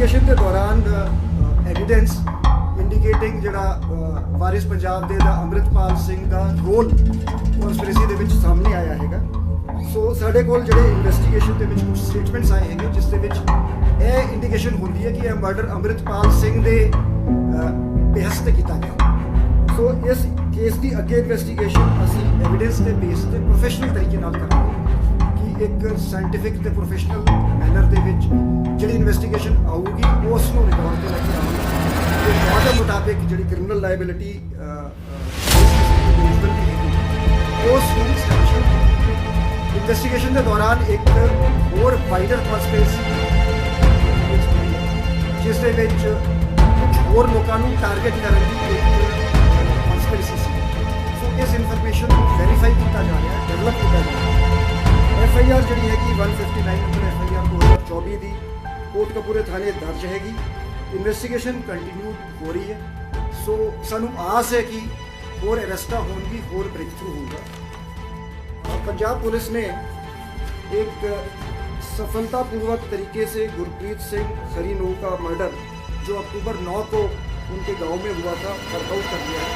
Investigation ਦੇ ਦੌਰਾਨ evidence ਇੰਡੀਕੇਟਿੰਗ ਜਿਹੜਾ ਵਾਰਿਸ ਪੰਜਾਬ ਦੇ ਦਾ ਅੰਮ੍ਰਿਤਪਾਲ ਸਿੰਘ ਦਾ ਰੋਲ ਕਨਸਪੀਰੇਸੀ ਦੇ ਵਿੱਚ ਸਾਹਮਣੇ ਆਇਆ ਹੈਗਾ। ਸੋ ਸਾਡੇ ਕੋਲ ਜਿਹੜੇ ਇਨਵੈਸਟੀਗੇਸ਼ਨ ਦੇ ਵਿੱਚ ਕੁਝ ਸਟੇਟਮੈਂਟਸ ਆਏ ਹੈਗੇ ਜਿਸ ਦੇ ਵਿੱਚ ਇਹ ਇੰਡੀਕੇਸ਼ਨ ਹੁੰਦੀ ਹੈ ਕਿ ਇਹ ਮਰਡਰ ਅੰਮ੍ਰਿਤਪਾਲ ਸਿੰਘ ਦੇ ਬੇਹਸ ਤੇ ਕੀਤਾ ਗਿਆ। ਸੋ ਇਸ ਕੇਸ ਦੀ ਅੱਗੇ ਇਨਵੈਸਟੀਗੇਸ਼ਨ ਅਸੀਂ ਐਵੀਡੈਂਸ ਦੇ ਬੇਸ ਤੇ ਪ੍ਰੋਫੈਸ਼ਨਲ ਤਰੀਕੇ ਨਾਲ ਕਰਾਂਗੇ ਕਿ ਇੱਕ ਸਾਇੰਟੀਫਿਕ ਤੇ ਪ੍ਰੋਫੈਸ਼ਨਲ ਮੈਨਰ ਦੇ ਵਿੱਚ ਜਿਹੜੀ ਇਨਵੈਸਟੀਗੇਸ਼ਨ ਆਊਗੀ ਉਸ ਨੂੰ ਰਿਕਾਰਡ ਤੇ ਲੈ ਕੇ ਆਵਾਂਗੇ ਤੇ ਉਹਦੇ ਮੁਤਾਬਿਕ ਜਿਹੜੀ ਕ੍ਰਿਮੀਨਲ ਲਾਇਬਿਲਿਟੀ ਉਸ ਨੂੰ ਇਨਵੈਸਟੀਗੇਸ਼ਨ ਦੇ ਦੌਰਾਨ ਇੱਕ ਹੋਰ ਵਾਈਡਰ ਕਨਸਪੀਰੇਸੀ ਜਿਸ ਦੇ ਵਿੱਚ ਕੁਝ ਹੋਰ ਲੋਕਾਂ ਨੂੰ ਟਾਰਗੇਟ ਕਰਨ ਦੀ ਇੱਕ ਕਨਸਪੀਰੇਸੀ ਸੀ। ਸੋ ਇਸ ਇਨਫੋਰਮੇਸ਼ਨ ਨੂੰ ਵੈਰੀਫਾਈ ਕੀਤਾ ਜਾ ਰਿਹਾ ਹੈ, ਡਿਵੈਲਪ ਕੀਤਾ ਜਾ ਰਿਹਾ ਹੈ। FIR ਜਿਹੜੀ ਹੈਗੀ 159 ਨੰਬਰ FIR 2024 ਦੀ ਕੋਟਕਪੂਰੇ ਥਾਣੇ ਦਰਜ ਹੈਗੀ। ਇਨਵੈਸਟੀਗੇਸ਼ਨ ਕੰਟੀਨਿਊ ਹੋ ਰਹੀ ਹੈ। ਸੋ ਸਾਨੂੰ ਆਸ ਹੈ ਕਿ ਹੋਰ ਅਰੈਸਟਾਂ ਹੋਣਗੀ, ਹੋਰ ब्रेक थ्रू होगा। पंजाब पुलिस ने एक सफलतापूर्वक तरीके से गुरप्रीत सिंह हरीनो का मर्डर जो अक्टूबर 9 को उनके गांव में हुआ था वर्क आउट कर दिया है।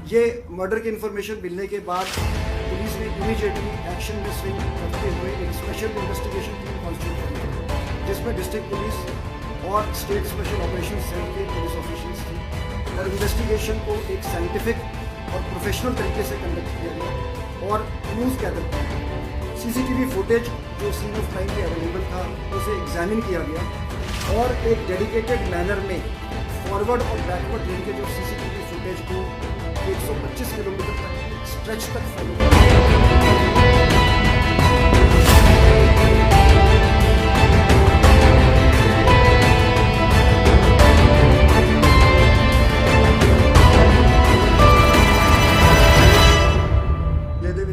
ये मर्डर की इन्फॉर्मेशन मिलने के बाद पुलिस ने इमीडिएटली एक्शन में स्विंग करते हुए एक स्पेशल इन्वेस्टिगेशन टीम कॉन्स्टिट्यूट की जिसमें डिस्ट्रिक्ट पुलिस और स्टेट स्पेशल ऑपरेशन सेल के पुलिस ऑफिशियल्स थे और इन्वेस्टिगेशन को एक साइंटिफिक और प्रोफेशनल तरीके से कंडक्ट किया गया और न्यूज़ गैदर किया। CCTV फुटेज जो सीन ऑफ क्राइम में अवेलेबल था उसे एग्जामिन किया गया और एक डेडिकेटेड मैनर में फॉरवर्ड और बैकवर्ड लेन के जो CCTV फुटेज को 125 किलोमीटर तक स्ट्रेच तक फॉलो किया।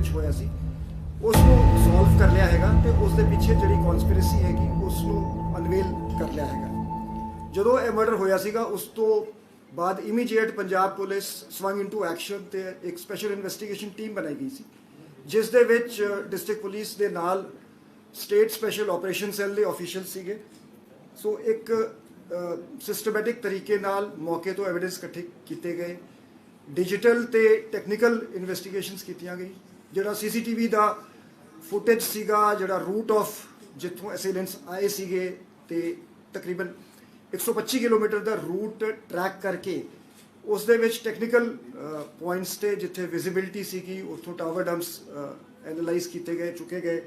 ਹੋਇਆ ਸੀ ਉਸ ਨੂੰ ਸੋਲਵ ਕਰ ਲਿਆ ਹੈਗਾ ਤੇ ਉਸ ਦੇ ਪਿੱਛੇ ਜਿਹੜੀ ਕਨਸਪੀਰੇਸੀ ਹੈਗੀ ਉਸ ਨੂੰ ਅਨਵੇਲ ਕਰ ਲਿਆ ਹੈਗਾ। ਜਦੋਂ ਇਹ ਮਰਡਰ ਹੋਇਆ ਸੀਗਾ ਉਸ ਤੋਂ ਬਾਅਦ immediate Punjab police swung into action ਤੇ ਇੱਕ ਸਪੈਸ਼ਲ ਇਨਵੈਸਟੀਗੇਸ਼ਨ ਟੀਮ ਬਣਾਈ ਗਈ ਸੀ ਜਿਸ ਦੇ ਵਿੱਚ ਡਿਸਟ੍ਰਿਕਟ ਪੁਲਿਸ ਦੇ ਨਾਲ ਸਟੇਟ ਸਪੈਸ਼ਲ ਆਪਰੇਸ਼ਨ ਸੈੱਲ ਦੇ ਆਫੀਸ਼ੀਅਲ ਸੀਗੇ। ਸੋ ਇੱਕ ਸਿਸਟਮੈਟਿਕ ਤਰੀਕੇ ਨਾਲ ਮੌਕੇ ਤੋਂ ਐਵੀਡੈਂਸ ਇਕੱਠੇ ਕੀਤੇ ਗਏ, ਡਿਜੀਟਲ ਤੇ ਟੈਕਨੀਕਲ ਇਨਵੈਸਟੀਗੇਸ਼ਨਸ ਕੀਤੀਆਂ ਗਈ। ਜਿਹੜਾ CCTV ਦਾ ਫੁਟੇਜ ਸੀਗਾ, ਜਿਹੜਾ ਰੂਟ ਆਫ ਜਿੱਥੋਂ ਅਸੇਲੈਂਟਸ ਆਏ ਸੀਗੇ ਤੇ ਤਕਰੀਬਨ 125 ਕਿਲੋਮੀਟਰ ਦਾ ਰੂਟ ਟਰੈਕ ਕਰਕੇ ਉਸ ਦੇ ਵਿੱਚ ਟੈਕਨੀਕਲ ਪੁਆਇੰਟਸ ਤੇ ਜਿੱਥੇ ਵਿਜ਼ਿਬਿਲਿਟੀ ਸੀਗੀ ਉੱਥੋਂ ਟਾਵਰ ਡੰਪਸ ਐਨਾਲਾਈਜ਼ ਕੀਤੇ ਗਏ, ਚੁੱਕੇ ਗਏ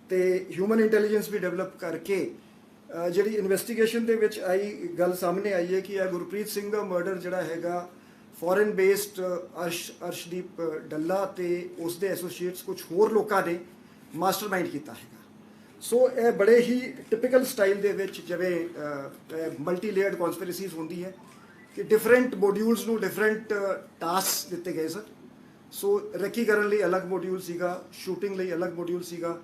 ਤੇ ਹਿਊਮਨ ਇੰਟੈਲੀਜੈਂਸ ਵੀ ਡਿਵੈਲਪ ਕਰਕੇ ਜਿਹੜੀ ਇਨਵੈਸਟੀਗੇਸ਼ਨ ਦੇ ਵਿੱਚ ਆਈ ਗੱਲ ਸਾਹਮਣੇ ਆਈ ਹੈ ਕਿ ਇਹ ਗੁਰਪ੍ਰੀਤ ਸਿੰਘ ਦਾ ਮਰਡਰ ਜਿਹੜਾ ਹੈਗਾ ਫੋਰਨ ਬੇਸਡ ਅਰਸ਼ਦੀਪ ਡੱਲਾ ਤੇ ਉਸ ਦੇ ਐਸੋਸੀਏਟਸ ਕੁਝ ਹੋਰ ਲੋਕਾਂ ਨੇ ਮਾਸਟਰਮਾਈਂਡ ਕੀਤਾ ਹੈਗਾ। ਸੋ ਇਹ ਬੜੇ ਹੀ ਟਿਪੀਕਲ ਸਟਾਈਲ ਦੇ ਵਿੱਚ ਜਿਵੇਂ ਮਲਟੀ ਲੇਅਰਡ ਕਨਸਪੀਰੇਸੀਜ਼ ਹੁੰਦੀ ਹੈ ਕਿ ਡਿਫਰੈਂਟ ਮੋਡਿਊਲਸ ਨੂੰ ਡਿਫਰੈਂਟ ਟਾਸਕ ਦਿੱਤੇ ਗਏ ਸਨ। ਸੋ ਰੈਕੀ ਕਰਨ ਲਈ ਅਲੱਗ ਮੋਡਿਊਲ ਸੀਗਾ, ਸ਼ੂਟਿੰਗ ਲਈ ਅਲੱਗ ਮੋਡਿਊਲ ਸੀਗਾ,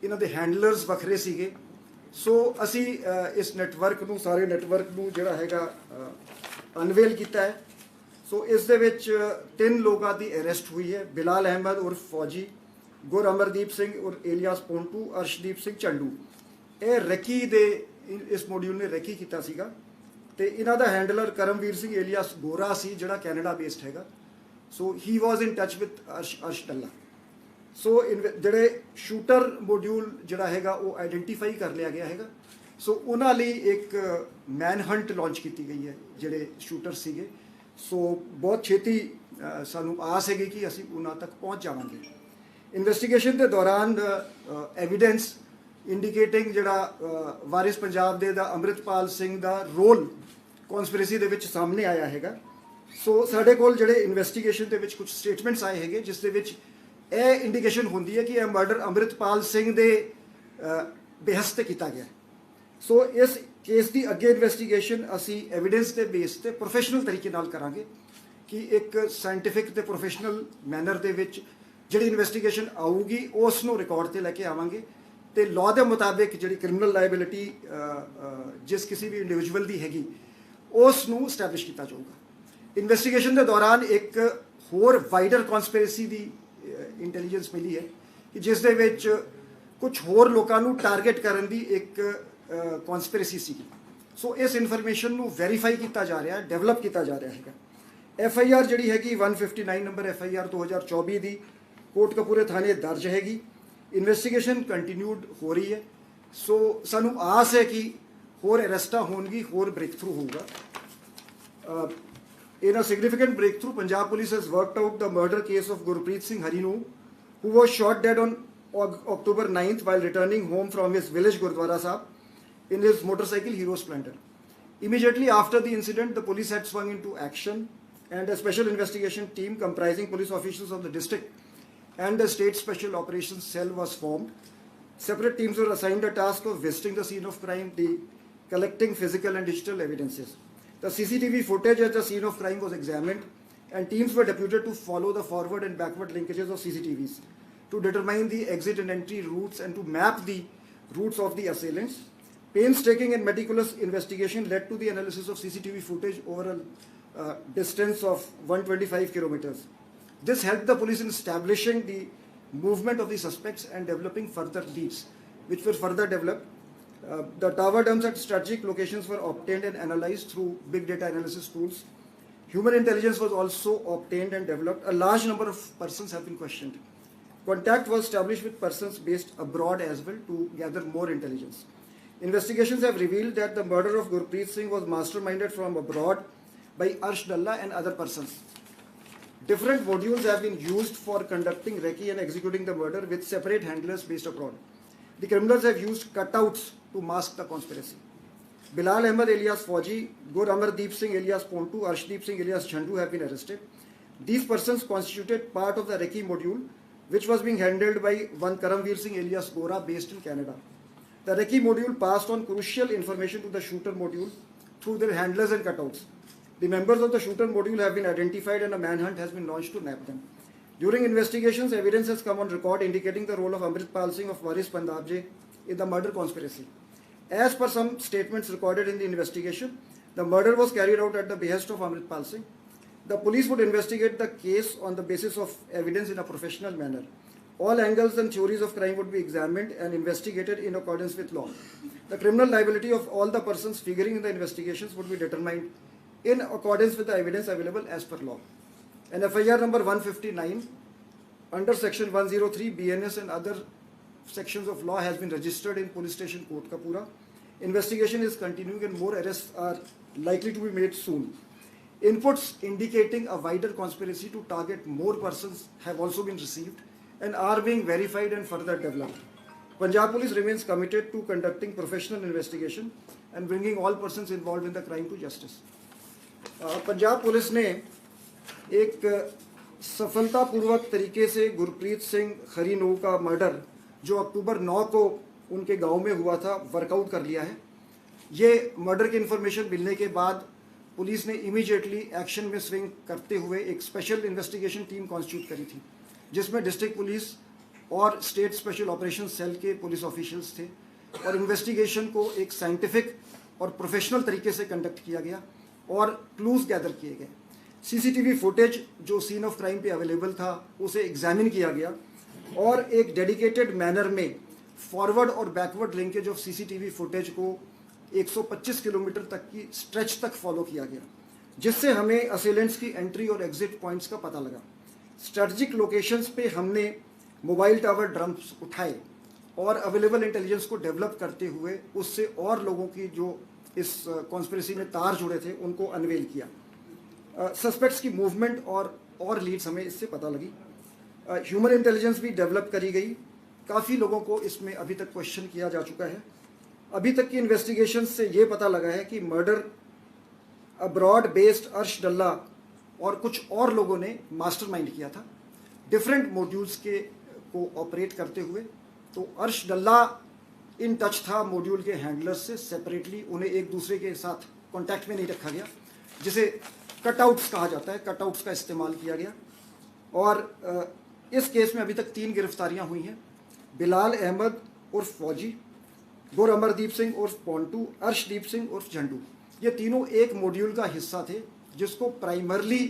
ਇਹਨਾਂ ਦੇ ਹੈਂਡਲਰਸ ਵੱਖਰੇ ਸੀਗੇ। ਸੋ ਅਸੀਂ ਇਸ ਨੈਟਵਰਕ ਨੂੰ ਸਾਰੇ ਨੈਟਵਰਕ ਨੂੰ ਜਿਹੜਾ ਹੈਗਾ ਅਨਵੇਲ ਕੀਤਾ ਹੈ। ਸੋ ਇਸ ਦੇ ਵਿੱਚ 3 ਲੋਕਾਂ ਦੀ ਅਰੈਸਟ ਹੋਈ ਹੈ। ਬਿਲਾਲ ਅਹਿਮਦ ਉਰਫ ਫੌਜੀ, ਗੁਰ ਅਮਰਦੀਪ ਸਿੰਘ ਉਰ ਏਲੀਆਸ ਪੋਂਟੂ, ਅਰਸ਼ਦੀਪ ਸਿੰਘ ਚੰਡੂ। ਇਹ ਰੈਕੀ ਦੇ ਇਸ ਮੋਡਿਊਲ ਨੇ ਰੈਕੀ ਕੀਤਾ ਸੀਗਾ ਤੇ ਇਹਨਾਂ ਦਾ ਹੈਂਡਲਰ ਕਰਮਵੀਰ ਸਿੰਘ ਏਲੀਆਸ ਗੋਰਾ ਸੀ ਜਿਹੜਾ ਕੈਨੇਡਾ ਬੇਸਡ ਹੈਗਾ। So he was in touch with Arsh Dalla. So ਜਿਹੜੇ ਸ਼ੂਟਰ ਮੋਡਿਊਲ ਜਿਹੜਾ ਹੈਗਾ ਉਹ ਆਈਡੈਂਟੀਫਾਈ ਕਰ ਲਿਆ ਗਿਆ ਹੈਗਾ। ਸੋ ਉਹਨਾਂ ਲਈ ਇੱਕ ਮੈਨ ਹੰਟ ਲਾਂਚ ਕੀਤੀ ਗਈ ਹੈ ਜਿਹੜੇ ਸ਼ੂਟਰ ਸੀਗੇ। ਸੋ ਬਹੁਤ ਛੇਤੀ ਸਾਨੂੰ ਆਸ ਹੈਗੀ ਕਿ ਅਸੀਂ ਉਹਨਾਂ ਤੱਕ ਪਹੁੰਚ ਜਾਵਾਂਗੇ। ਇਨਵੈਸਟੀਗੇਸ਼ਨ ਦੇ ਦੌਰਾਨ ਐਵੀਡੈਂਸ ਇੰਡੀਕੇਟਿੰਗ ਜਿਹੜਾ ਵਾਰਿਸ ਪੰਜਾਬ ਦੇ ਦਾ ਅੰਮ੍ਰਿਤਪਾਲ ਸਿੰਘ ਦਾ ਰੋਲ ਕਨਸਪੀਰੇਸੀ ਦੇ ਵਿੱਚ ਸਾਹਮਣੇ ਆਇਆ ਹੈਗਾ। ਸੋ ਸਾਡੇ ਕੋਲ ਜਿਹੜੇ ਇਨਵੈਸਟੀਗੇਸ਼ਨ ਦੇ ਵਿੱਚ ਕੁਝ ਸਟੇਟਮੈਂਟਸ ਆਏ ਹੈਗੇ ਜਿਸ ਦੇ ਵਿੱਚ ਇਹ ਇੰਡੀਕੇਸ਼ਨ ਹੁੰਦੀ ਹੈ ਕਿ ਇਹ ਮਰਡਰ ਅੰਮ੍ਰਿਤਪਾਲ ਸਿੰਘ ਦੇ ਬੇਹਸ ਤੇ ਕੀਤਾ ਗਿਆ। ਸੋ ਇਸ ਕੇਸ ਦੀ ਅੱਗੇ ਇਨਵੈਸਟੀਗੇਸ਼ਨ ਅਸੀਂ ਐਵੀਡੈਂਸ ਦੇ ਬੇਸ ਤੇ ਪ੍ਰੋਫੈਸ਼ਨਲ ਤਰੀਕੇ ਨਾਲ ਕਰਾਂਗੇ ਕਿ ਇੱਕ ਸਾਇੰਟੀਫਿਕ ਤੇ ਪ੍ਰੋਫੈਸ਼ਨਲ ਮੈਨਰ ਦੇ ਵਿੱਚ ਜਿਹੜੀ ਇਨਵੈਸਟੀਗੇਸ਼ਨ ਆਊਗੀ ਉਸ ਨੂੰ ਰਿਕਾਰਡ ਤੇ ਲੈ ਕੇ ਆਵਾਂਗੇ ਤੇ ਲਾਅ ਦੇ ਮੁਤਾਬਿਕ ਜਿਹੜੀ ਕ੍ਰਿਮੀਨਲ ਲਾਇਬਿਲਿਟੀ ਜਿਸ ਕਿਸੇ ਵੀ ਇੰਡੀਵਿਜੂਅਲ ਦੀ ਹੈਗੀ ਉਸ ਨੂੰ ਸਟੈਬਲਿਸ਼ ਕੀਤਾ ਜਾਊਗਾ। ਇਨਵੈਸਟੀਗੇਸ਼ਨ ਦੇ ਦੌਰਾਨ ਇੱਕ ਹੋਰ ਵਾਈਡਰ ਕਨਸਪੀਰੇਸੀ ਦੀ ਇੰਟੈਲੀਜੈਂਸ ਮਿਲੀ ਹੈ ਕਿ ਜਿਸ ਦੇ ਵਿੱਚ ਕੁਝ ਹੋਰ ਲੋਕਾਂ ਨੂੰ ਟਾਰਗੇਟ ਕਰਨ ਦੀ ਇੱਕ ਕਨਸਪੀਰੇਸੀ ਸੀ। ਸੋ ਇਸ ਇਨਫੋਰਮੇਸ਼ਨ ਨੂੰ ਵੈਰੀਫਾਈ ਕੀਤਾ ਜਾ ਰਿਹਾ ਹੈ, ਡਿਵੈਲਪ ਕੀਤਾ ਜਾ ਰਿਹਾ ਹੈਗਾ। FIR ਜਿਹੜੀ ਹੈਗੀ 159 ਨੰਬਰ FIR 2024 ਦੀ ਕੋਟਕਪੂਰੇ ਥਾਣੇ ਦਰਜ ਹੈਗੀ। ਇਨਵੈਸਟੀਗੇਸ਼ਨ ਕੰਟੀਨਿਊਡ ਹੋ ਰਹੀ ਹੈ। ਸੋ ਸਾਨੂੰ ਆਸ ਹੈ ਕਿ ਹੋਰ ਅਰੈਸਟਾਂ ਹੋਣਗੀ, ਹੋਰ ਬ੍ਰੇਕ ਥਰੂ ਹੋਊਗਾ। In a significant breakthrough, Punjab Police has worked out the murder case of Gurpreet Singh Harinu, who was shot dead on October 9th while returning home from his village Gurdwara Sahib in his motorcycle Hero Splendor. Immediately after the incident, the police had swung into action and a special investigation team comprising police officials of the district and the state special operations cell was formed. Separate teams were assigned the task of visiting the scene of crime, collecting physical and digital evidences. The CCTV footage at the scene of crime was examined and teams were deputed to follow the forward and backward linkages of CCTVs to determine the exit and entry routes and to map the routes of the assailants. Painstaking and meticulous investigation led to the analysis of CCTV footage over a distance of 125 kilometers. This helped the police in establishing the movement of the suspects and developing further leads, which were further developed. The tower dumps at strategic locations were obtained and analyzed through big data analysis tools. Human intelligence was also obtained and developed. A large number of persons have been questioned. Contact was established with persons based abroad as well to gather more intelligence. Investigations have revealed that the murder of Gurpreet Singh was masterminded from abroad by Arsh Dalla and other persons. Different modules have been used for conducting recce and executing the murder with separate handlers based abroad. The criminals have used cutouts to mask the conspiracy. Bilal Ahmed alias Fauji, Gur Amardeep Singh alias Pontu, Arshdeep Singh alias Jhandu have been arrested. These persons constituted part of the recce module, which was being handled by one Karamveer Singh alias Gora based in Canada. The recce module passed on crucial information to the shooter module through their handlers and cutouts. The members of the shooter module have been identified and a manhunt has been launched to nab them. During investigations, evidence has come on record indicating the role of Amritpal Singh of Waris Pandabje in the murder conspiracy. As per some statements recorded in the investigation, the murder was carried out at the behest of Amritpal Singh. The police would investigate the case on the basis of evidence in a professional manner. All angles and theories of crime would be examined and investigated in accordance with law. The criminal liability of all the persons figuring in the investigations would be determined in accordance with the evidence available as per law. An FIR number 159 under section 103 BNS and other sections of law has been registered in police station Kotkapura. Investigation is continuing and more arrests are likely to be made soon. Inputs indicating a wider conspiracy to target more persons have also been received and are being verified and further developed. Punjab Police remains committed to conducting professional investigation and bringing all persons involved in the crime to justice. Punjab Police ने एक सफलतापूर्वक तरीके से गुरप्रीत सिंह हरीनो का murder जो अक्टूबर 9 को उनके गांव में हुआ था वर्कआउट कर लिया है। ये मर्डर की इन्फॉर्मेशन मिलने के बाद पुलिस ने इमीडिएटली एक्शन में स्विंग करते हुए एक स्पेशल इन्वेस्टिगेशन टीम कॉन्स्टिट्यूट करी थी, जिसमें डिस्ट्रिक्ट पुलिस और स्टेट स्पेशल ऑपरेशन सेल के पुलिस ऑफिशियल्स थे और इन्वेस्टिगेशन को एक साइंटिफिक और प्रोफेशनल तरीके से कंडक्ट किया गया और क्लूज गैदर किए गए। CCTV फुटेज जो सीन ऑफ क्राइम पे अवेलेबल था उसे एग्जामिन किया गया और एक डेडिकेटेड मैनर में फॉरवर्ड और backward linkage of CCTV footage को 125 किलोमीटर तक की स्ट्रेच तक फॉलो किया गया, जिससे हमें असेलेंट्स की एंट्री और एग्जिट पॉइंट्स का पता लगा। स्ट्रेटजिक लोकेशंस पे हमने मोबाइल टावर ड्रम्स उठाए और अवेलेबल इंटेलिजेंस को डेवलप करते हुए उससे और लोगों की जो इस कॉन्स्पिरेसी में तार जुड़े थे उनको अनवेल किया। सस्पेक्ट्स की मूवमेंट और लीड्स हमें इससे पता लगी। ह्यूमन इंटेलिजेंस भी डेवलप करी गई। काफ़ी लोगों को इसमें अभी तक क्वेश्चन किया जा चुका है। अभी तक की इन्वेस्टिगेशन से ये पता लगा है कि मर्डर अब्रॉड बेस्ड अर्श डल्ला और कुछ और लोगों ने मास्टरमाइंड किया था डिफरेंट मॉड्यूल्स के को ऑपरेट करते हुए। तो अर्श डल्ला इन टच था मॉड्यूल के हैंडलर्स से सेपरेटली, उन्हें एक दूसरे के साथ कॉन्टैक्ट में नहीं रखा गया, जिसे कटआउट्स कहा जाता है। कटआउट्स का इस्तेमाल किया गया और इस केस में अभी तक 3 गिरफ्तारियां हुई हैं। बिलाल अहमद उर्फ फौजी, गुर अमरदीप सिंह उर्फ पोंटू, अर्शदीप सिंह उर्फ झंडू, ये तीनों एक मॉड्यूल का हिस्सा थे जिसको प्राइमरली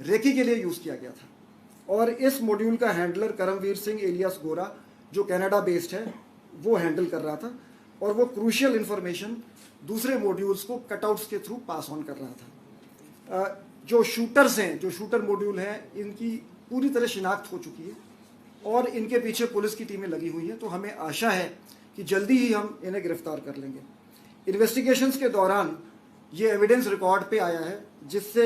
रेकी के लिए यूज़ किया गया था। और इस मॉड्यूल का हैंडलर करमवीर सिंह एलियास गोरा जो कनाडा बेस्ड है वो हैंडल कर रहा था। और वो क्रूशियल इंफॉर्मेशन दूसरे मॉड्यूल्स को कटआउट्स के थ्रू पास ऑन कर रहा था। जो शूटर्स हैं, जो शूटर मॉड्यूल हैं, इनकी पूरी तरह शिनाख्त हो चुकी है और इनके पीछे पुलिस की टीमें लगी हुई हैं। तो हमें आशा है कि जल्दी ही हम इन्हें गिरफ्तार कर लेंगे। इन्वेस्टिगेशंस के दौरान ये एविडेंस रिकॉर्ड पे आया है जिससे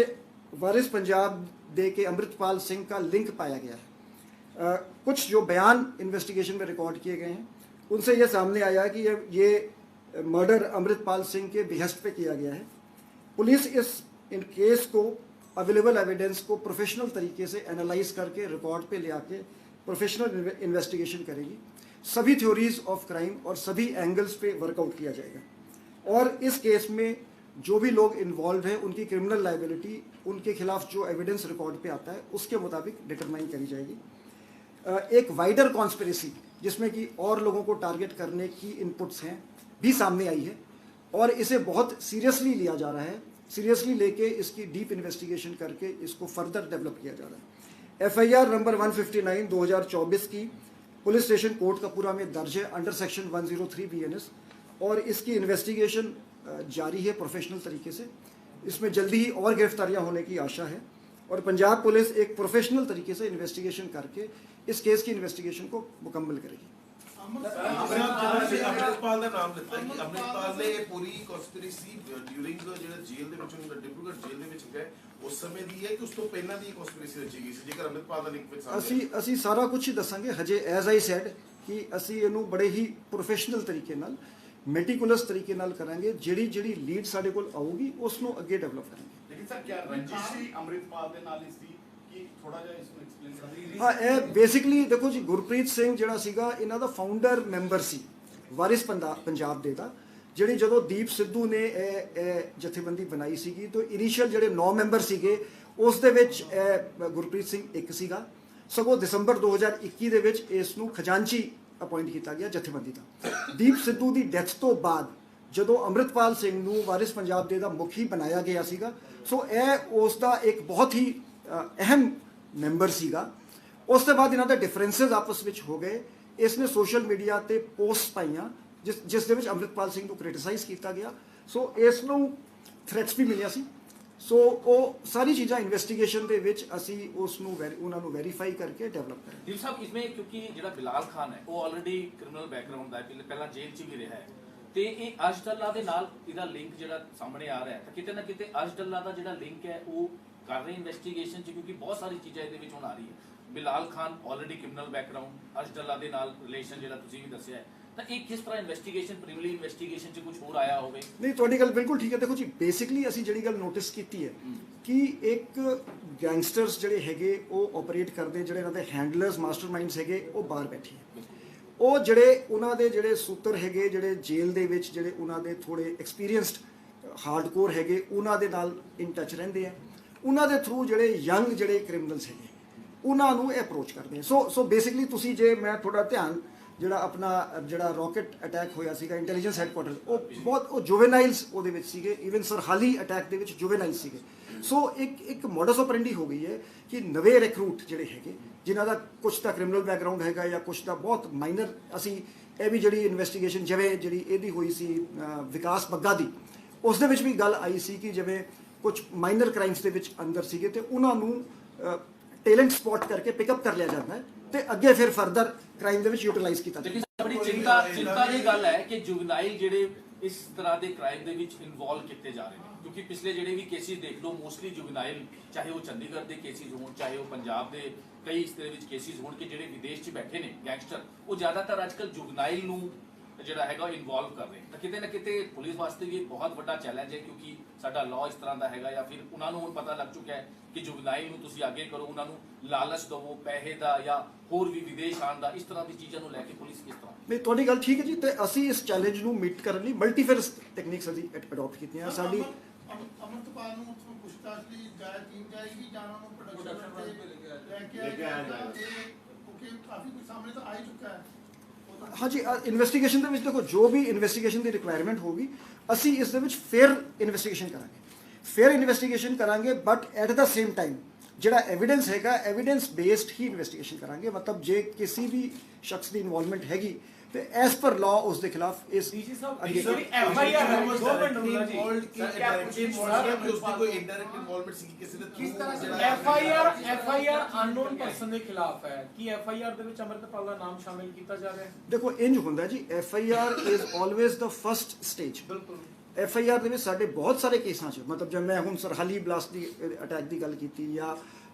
वारिस पंजाब डे के अमृतपाल सिंह का लिंक पाया गया है। कुछ जो बयान इन्वेस्टिगेशन में रिकॉर्ड किए गए हैं उनसे ये सामने आया कि ये मर्डर अमृतपाल सिंह के बिहस्ट पे किया गया है। पुलिस इन केस को अवेलेबल एविडेंस को प्रोफेशनल तरीके से एनालाइज करके रिकॉर्ड पे ले आके प्रोफेशनल इन्वेस्टिगेशन करेगी। सभी थ्योरीज ऑफ क्राइम और सभी एंगल्स पे वर्कआउट किया जाएगा और इस केस में जो भी लोग इन्वॉल्व हैं उनकी क्रिमिनल लाइबिलिटी, उनके खिलाफ जो एविडेंस रिकॉर्ड पे आता है उसके मुताबिक डिटरमाइन करी जाएगी। एक वाइडर कॉन्स्पिरेसी जिसमें कि और लोगों को टारगेट करने की इनपुट्स हैं भी सामने आई है और इसे बहुत सीरियसली लिया जा रहा है। सीरियसली लेके इसकी डीप इन्वेस्टिगेशन करके इसको फर्दर डेवलप किया जा रहा है। FIR नंबर 159 2024 की पुलिस स्टेशन कोटकपूरा में दर्ज है अंडर सेक्शन 103 BNS और इसकी इन्वेस्टिगेशन जारी है प्रोफेशनल तरीके से। इसमें जल्दी ही और गिरफ्तारियां होने की आशा है और पंजाब पुलिस एक प्रोफेशनल तरीके से इन्वेस्टिगेशन करके इस केस की इन्वेस्टिगेशन को मुकम्मल करेगी। अमृतपाल ਦਾ ਨਾਮ ਦਿੱਤਾ ਕਿ ਅਮਰਿਤਪਾਲ ਨੇ ਇਹ ਪੂਰੀ ਕਨਸਪੀਰੇਸੀ ਡਿਊਰਿੰਗ ਜਿਹੜਾ ਜੇਲ੍ਹ ਦੇ ਵਿੱਚ ਡਿਬਰੂਗੜ੍ਹ ਜੇਲ੍ਹ ਦੇ ਵਿੱਚ ਗਏ ਉਸ ਸਮੇਂ ਦੀ ਹੈ ਕਿ ਉਸ ਤੋਂ ਪਹਿਲਾਂ ਦੀ ਕਨਸਪੀਰੇਸੀ ਰਚੀ ਗਈ ਸੀ ਜੇਕਰ ਅਮਰਿਤਪਾਲ ਦਾ ਲਿੰਕ ਵਿੱਚ ਸਾਹਮਣੇ ਅਸੀਂ ਸਾਰਾ ਕੁਝ ਹੀ ਦੱਸਾਂਗੇ। ਹਜੇ ਐਜ਼ ਆਈ ਸੈਡ ਕਿ ਅਸੀਂ ਇਹਨੂੰ ਬੜੇ ਹੀ ਪ੍ਰੋਫੈਸ਼ਨਲ ਤਰੀਕੇ ਨਾਲ ਮੈਟੀਕੂਲਸ ਤਰੀਕੇ ਨਾਲ ਕਰਾਂਗੇ। ਜਿਹੜੀ ਲੀਡ ਸਾਡੇ ਕੋਲ ਆਊਗੀ ਉਸ ਨੂੰ ਅੱਗੇ ਡਿਵੈਲਪ ਕਰਾਂਗੇ। ਲੇਕਿਨ ਸਰ ਕੀ ਰੰਜਿਸ਼ ਅਮਰਿਤਪਾਲ ਦੇ ਨਾਲ ਹੀ ਸੀ ਕਿ ਥੋੜਾ ਜਿਹਾ ਇਸ ਨੂੰ ਐਕਸਪਲੇਨ ਕਰਾਂਗੇ। ਹਾਂ, ਇਹ ਬੇਸਿਕਲੀ ਦੇਖੋ ਜੀ, ਗੁਰਪ੍ਰੀਤ ਸਿੰਘ ਜਿਹੜਾ ਸੀਗਾ ਇਹਨਾਂ ਦਾ ਫਾਊਂਡਰ ਮੈਂਬਰ ਸੀ ਵਾਰਿਸ ਪੰਜਾਬ ਦੇ ਦਾ। ਜਿਹੜੀ ਜਦੋਂ ਦੀਪ ਸਿੱਧੂ ਨੇ ਇਹ ਜਥੇਬੰਦੀ ਬਣਾਈ ਸੀਗੀ ਤਾਂ ਇਨੀਸ਼ੀਅਲ ਜਿਹੜੇ 9 ਮੈਂਬਰ ਸੀਗੇ ਉਸ ਦੇ ਵਿੱਚ ਗੁਰਪ੍ਰੀਤ ਸਿੰਘ ਇੱਕ ਸੀਗਾ। ਸਗੋਂ ਦਸੰਬਰ 2021 ਦੇ ਵਿੱਚ ਇਸ ਨੂੰ ਖਜ਼ਾਨਚੀ ਅਪਾਇੰਟ ਕੀਤਾ ਗਿਆ ਜਥੇਬੰਦੀ ਦਾ। ਦੀਪ ਸਿੱਧੂ ਦੀ ਡੈਥ ਤੋਂ ਬਾਅਦ ਜਦੋਂ ਅੰਮ੍ਰਿਤਪਾਲ ਸਿੰਘ ਨੂੰ ਵਾਰਿਸ ਪੰਜਾਬ ਦੇ ਦਾ ਮੁਖੀ ਬਣਾਇਆ ਗਿਆ ਸੀਗਾ, ਸੋ ਇਹ ਉਸ ਦਾ ਇੱਕ ਬਹੁਤ ਹੀ ਅਹਿਮ ਮੈਂਬਰ ਸੀਗਾ। ਉਸ ਤੋਂ ਬਾਅਦ ਇਹਨਾਂ ਦੇ ਡਿਫਰੈਂਸਸ ਆਪਸ ਵਿੱਚ ਹੋ ਗਏ। ਇਸ ਨੇ ਸੋਸ਼ਲ ਮੀਡੀਆ ਤੇ ਪੋਸਟ ਪਾਈਆਂ ਜਿਸ ਦੇ ਵਿੱਚ ਅੰਮ੍ਰਿਤਪਾਲ ਸਿੰਘ ਨੂੰ ਕ੍ਰਿਟਿਸਾਈਜ਼ ਕੀਤਾ ਗਿਆ। ਸੋ ਇਸ ਨੂੰ ਥ੍ਰੈਟਸ ਵੀ ਮਿਲਿਆ ਸੀ। ਸੋ ਉਹ ਸਾਰੀ ਚੀਜ਼ਾਂ ਇਨਵੈਸਟੀਗੇਸ਼ਨ ਦੇ ਵਿੱਚ ਅਸੀਂ ਉਸ ਨੂੰ ਉਹਨਾਂ ਨੂੰ ਵੈਰੀਫਾਈ ਕਰਕੇ ਡਿਵੈਲਪ ਕਰਾਂਗੇ। ਦੀਪ ਸਾਹਿਬ, इसमें क्योंकि ਜਿਹੜਾ ਬਿਲਾਲ ਖਾਨ ਹੈ ਉਹ ਆਲਰੇਡੀ ਕ੍ਰਿਮੀਨਲ ਬੈਕਗ੍ਰਾਉਂਡ ਦਾ ਹੈ, ਪਹਿਲਾਂ ਜੇਲ੍ਹ 'ਚ ਵੀ ਰਿਹਾ ਹੈ ਤੇ ਇਹ ਅਜਦੱਲਾ ਦੇ ਨਾਲ ਇਹਦਾ ਲਿੰਕ ਜਿਹੜਾ ਸਾਹਮਣੇ ਆ ਰਿਹਾ ਹੈ ਤਾਂ ਕਿਤੇ ਨਾ ਕਿਤੇ ਅਜਦੱਲਾ ਦਾ ਜਿਹੜਾ ਲਿੰਕ ਹੈ ਉਹ ਕਰ ਰਹੇ ਇਨਵੈਸਟੀਗੇਸ਼ਨ 'ਚ, ਕਿਉਂਕਿ ਬਹੁਤ ਸਾਰੀ ਚੀਜ਼ਾਂ ਇਹਦੇ ਵਿੱਚ ਹੁਣ ਆ ਰਹੀ ਹੈ। Bilal Khan already criminal background, ਅਜਦੱਲਾ ਦੇ ਨਾਲ ਰਿਲੇਸ਼ਨ ਜਿਹੜਾ ਤੁਸੀਂ ਵੀ ਦੱਸਿਆ ਹੈ, ਤਾਂ ਇਹ ਕਿਸ ਤਰ੍ਹਾਂ ਇਨਵੈਸਟੀਗੇਸ਼ਨ ਪ੍ਰੀਲਿਮਿਨਰੀ ਇਨਵੈਸਟੀਗੇਸ਼ਨ 'ਚ ਕੁਝ ਹੋਰ ਆਇਆ ਹੋਵੇ? ਨਹੀਂ, ਤੁਹਾਡੀ ਗੱਲ ਬਿਲਕੁਲ ਠੀਕ ਹੈ। ਦੇਖੋ ਜੀ, ਬੇਸਿਕਲੀ ਅਸੀਂ ਜਿਹੜੀ ਗੱਲ ਨੋਟਿਸ ਕੀਤੀ ਹੈ ਕਿ ਇੱਕ ਗੈਂਗਸਟਰਸ ਜਿਹੜੇ ਹੈਗੇ ਉਹ ਆਪਰੇਟ ਕਰਦੇ, ਜਿਹੜੇ ਇਹਨਾਂ ਦੇ ਹੈਂਡਲਰਸ ਮਾਸਟਰਮਾਈਂਡਸ ਹੈਗੇ ਉਹ ਬਾਹਰ ਬੈਠੇ ਹੈ। ਉਹ ਜਿਹੜੇ ਉਹਨਾਂ ਦੇ ਜਿਹੜੇ ਸੂਤਰ ਹੈਗੇ, ਜਿਹੜੇ ਜੇਲ੍ਹ ਦੇ ਵਿੱਚ ਜਿਹੜੇ ਉਹਨਾਂ ਦੇ ਥੋੜੇ ਐਕਸਪੀਰੀਅੰਸਡ ਹਾਰਡਕੋਰ ਹੈਗੇ, ਉਹਨਾਂ ਦੇ ਨਾਲ ਇਨ ਟੱਚ ਰਹਿੰਦੇ ਆ। ਉਹਨਾਂ ਦੇ ਥਰੂ ਜਿਹੜੇ ਯੰਗ ਜਿਹੜੇ ਕ੍ਰਿਮੀਨਲਸ ਹੈਗੇ ਉਹਨਾਂ ਨੂੰ ਇਹ ਅਪਰੋਚ ਕਰਦੇ ਆ। ਸੋ ਬੇਸਿਕਲੀ ਤੁਸੀਂ ਜੇ ਮੈਂ ਥੋੜਾ ਧਿਆਨ ਜਿਹੜਾ ਆਪਣਾ ਜਿਹੜਾ ਰੌਕਟ ਅਟੈਕ ਹੋਇਆ ਸੀਗਾ ਇੰਟੈਲੀਜੈਂਸ ਹੈਡਕੁਆਟਰ, ਉਹ ਜੁਵੇਨਾਈਲਸ ਉਹਦੇ ਵਿੱਚ ਸੀਗੇ। ਈਵਨ ਸਰਹਾਲੀ ਅਟੈਕ ਦੇ ਵਿੱਚ ਜੁਵੇਨਾਈਲ ਸੀਗੇ। ਸੋ ਇੱਕ ਮੋਡਸ ਆਪਰੈਂਡੀ ਹੋ ਗਈ ਹੈ ਕਿ ਨਵੇਂ ਰਿਕਰੂਟ ਜਿਹੜੇ ਹੈਗੇ ਜਿਨ੍ਹਾਂ ਦਾ ਕੁਛ ਤਾਂ ਕ੍ਰਿਮੀਨਲ ਬੈਕਗ੍ਰਾਉਂਡ ਹੈਗਾ ਜਾਂ ਕੁਛ ਦਾ ਬਹੁਤ ਮਾਈਨਰ, ਅਸੀਂ ਇਹ ਵੀ ਜਿਹੜੀ ਇਨਵੈਸਟੀਗੇਸ਼ਨ ਜਿਵੇਂ ਜਿਹੜੀ ਇਹਦੀ ਹੋਈ ਸੀ ਵਿਕਾਸ ਬੱਗਾ ਦੀ, ਉਸ ਦੇ ਵਿੱਚ ਵੀ ਗੱਲ ਆਈ ਸੀ ਕਿ ਜਿਵੇਂ ਕੁਛ ਮਾਈਨਰ ਕ੍ਰਾਈਮਸ ਦੇ ਵਿੱਚ ਅੰਦਰ ਸੀਗੇ ਤੇ ਉਹਨਾਂ ਨੂੰ ਟੈਲੈਂਟ ਸਪੌਟ ਕਰਕੇ ਪਿਕਅਪ ਕਰ ਲਿਆ ਜਾਂਦਾ ਹੈ ਤੇ ਅੱਗੇ ਫਿਰ ਫਰਦਰ ਕ੍ਰਾਈਮ ਦੇ ਵਿੱਚ ਯੂਟਿਲਾਈਜ਼ ਕੀਤਾ ਜਾਂਦਾ ਹੈ। ਲੇਕਿਨ ਬੜੀ ਚਿੰਤਾ ਦੀ ਗੱਲ ਹੈ ਕਿ ਜੁਵਨਾਈਲ ਜਿਹੜੇ ਇਸ ਤਰ੍ਹਾਂ ਦੇ ਕ੍ਰਾਈਮ ਦੇ ਵਿੱਚ ਇਨਵੋਲਵ ਕੀਤੇ ਜਾ ਰਹੇ ਨੇ, ਕਿਉਂਕਿ ਪਿਛਲੇ ਜਿਹੜੇ ਵੀ ਕੇਸਿਸ ਦੇਖ ਲਓ ਮੋਸਟਲੀ ਜੁਵਨਾਈਲ, ਚਾਹੇ ਉਹ ਚੰਡੀਗੜ੍ਹ ਦੇ ਕੇਸਿਸ ਹੋਣ ਚਾਹੇ ਉਹ ਪੰਜਾਬ ਦੇ ਕਈ ਇਸ ਤਰ੍ਹਾਂ ਵਿੱਚ ਕੇਸਿਸ ਹੋਣ ਕਿ ਜਿਹੜੇ ਵਿਦੇਸ਼ 'ਚ ਬੈਠੇ ਨੇ ਗੈਂਗਸਟਰ, ਉਹ ਜ਼ਿਆਦਾਤਰ ਅੱਜ ਕੱਲ੍ਹ ਜੁਵਨਾਈਲ ਨੂੰ ਜਿਹੜਾ ਹੈਗਾ ਇਨਵੋਲਵ ਕਰ ਰਹੇ। ਤਾਂ ਕਿਤੇ ਨਾ ਕਿਤੇ ਪੁਲਿਸ ਵਾਸਤੇ ਵੀ ਬਹੁਤ ਵੱਡਾ ਚੈਲੰਜ ਹੈ, ਕਿਉਂਕਿ ਸਾਡਾ ਲਾਅ ਇਸ ਤਰ੍ਹਾਂ ਦਾ ਹੈਗਾ ਜਾਂ ਫਿਰ ਉਹਨਾਂ ਨੂੰ ਹੁਣ ਪਤਾ ਲੱਗ ਚੁੱਕਿਆ ਹੈ ਕਿ ਜੁਵਨਾਈਲ ਨੂੰ ਤੁਸੀਂ ਅੱਗੇ ਕਰੋ, ਉਹਨਾਂ ਨੂੰ ਲਾਲਚ ਦਵੋ ਪੈਸੇ ਦਾ ਜਾਂ ਹੋਰ ਵੀ ਵਿਦੇਸ਼ ਆਉਣ ਦਾ, ਇਸ ਤਰ੍ਹਾਂ ਦੀ ਚੀਜ਼ਾਂ ਨੂੰ ਲੈ ਕੇ ਪੁਲਿਸ ਕਿਸ ਤਰ੍ਹਾਂ? ਨਹੀਂ, ਤੁਹਾਡੀ ਗੱਲ ਠੀਕ ਹੈ ਜੀ। ਤੇ ਅਸੀਂ ਇਸ ਚੈਲੰਜ ਨੂੰ ਮੀਟ ਕਰਨ ਲਈ ਮਲਟੀਫੇਸ ਟੈਕਨੀਕਸ ਅਸੀਂ ਅਡਾਪਟ ਕੀਤੀਆਂ। ਸਾਡੀ ਅਮਰਤਪਾਲ ਨੂੰ ਉੱਥੋਂ ਪੁੱਛਤਾਛ ਲਈ ਟੀਮ ਜਾਏਗੀ ਜਾਂ ਉਹਨਾਂ ਨੂੰ ਪ੍ਰੋਡਕਸ਼ਨ ਲੈ ਕੇ ਆਇਆ ਜਾਏਗਾ, ਕਿਉਂਕਿ ਕਾਫੀ ਕੁਝ ਸਾਹਮਣੇ ਤਾਂ ਆ ਹੀ ਚੁੱਕਾ ਹੈ। ਹਾਂਜੀ, ਇਨਵੈਸਟੀਗੇਸ਼ਨ ਦੇ ਵਿੱਚ ਦੇਖੋ ਜੋ ਵੀ ਇਨਵੈਸਟੀਗੇਸ਼ਨ ਦੀ ਰਿਕੁਆਇਰਮੈਂਟ ਹੋਗੀ ਅਸੀਂ ਇਸ ਦੇ ਵਿੱਚ ਫੇਅਰ ਇਨਵੈਸਟੀਗੇਸ਼ਨ ਕਰਾਂਗੇ, ਫੇਅਰ ਇਨਵੈਸਟੀਗੇਸ਼ਨ ਕਰਾਂਗੇ। But at the same time ਜਿਹੜਾ ਐਵੀਡੈਂਸ ਹੈਗਾ ਐਵੀਡੈਂਸ ਬੇਸਡ ਹੀ ਇਨਵੈਸਟੀਗੇਸ਼ਨ ਕਰਾਂਗੇ। ਮਤਲਬ ਜੇ ਕਿਸੇ ਵੀ ਸ਼ਖਸ ਦੀ ਇਨਵੋਲਵਮੈਂਟ ਹੈਗੀ ਤੇ ਐਸ ਪਰ ਲਾਅ ਉਸ ਦੇ ਖਿਲਾਫ ਇਸ ਡੀਜੀ ਸਾਹਿਬ ਅੱਗੇ- ਜਿਹੜੀ FIR ਹੈ 2 ਮਿੰਟ ਰੁਕਣਾ ਜੀ ਕੋਈ ਇੰਡਾਇਰੈਕਟ ਇਨਵੋਲਵਮੈਂਟ ਸੀ ਕਿਸੇ ਦੇ ਕਿਸ ਤਰ੍ਹਾਂ through ਜਿਹੜਾ FIR ਅਨਨੋਨ ਪਰਸਨ ਦੇ ਖਿਲਾਫ ਹੈ। ਕੀ FIR ਦੇ ਵਿੱਚ ਅੰਮ੍ਰਿਤਪਾਲ ਦਾ ਨਾਮ ਸ਼ਾਮਿਲ ਕੀਤਾ ਜਾ ਰਿਹਾ ਹੈ? ਦੇਖੋ ਇੰਜ ਹੁੰਦਾ ਜੀ, FIR is always the first stage. ਬਿਲਕੁਲ। FIR ਦੇ ਵਿੱਚ ਸਾਡੇ ਬਹੁਤ ਸਾਰੇ ਕੇਸਾਂ 'ਚ ਮਤਲਬ ਜੇ ਮੈਂ ਹੁਣ ਸਰਹਾਲੀ ਬਲਾਸਟ ਦੀ ਅਟੈਕ ਦੀ ਗੱਲ ਕੀਤੀ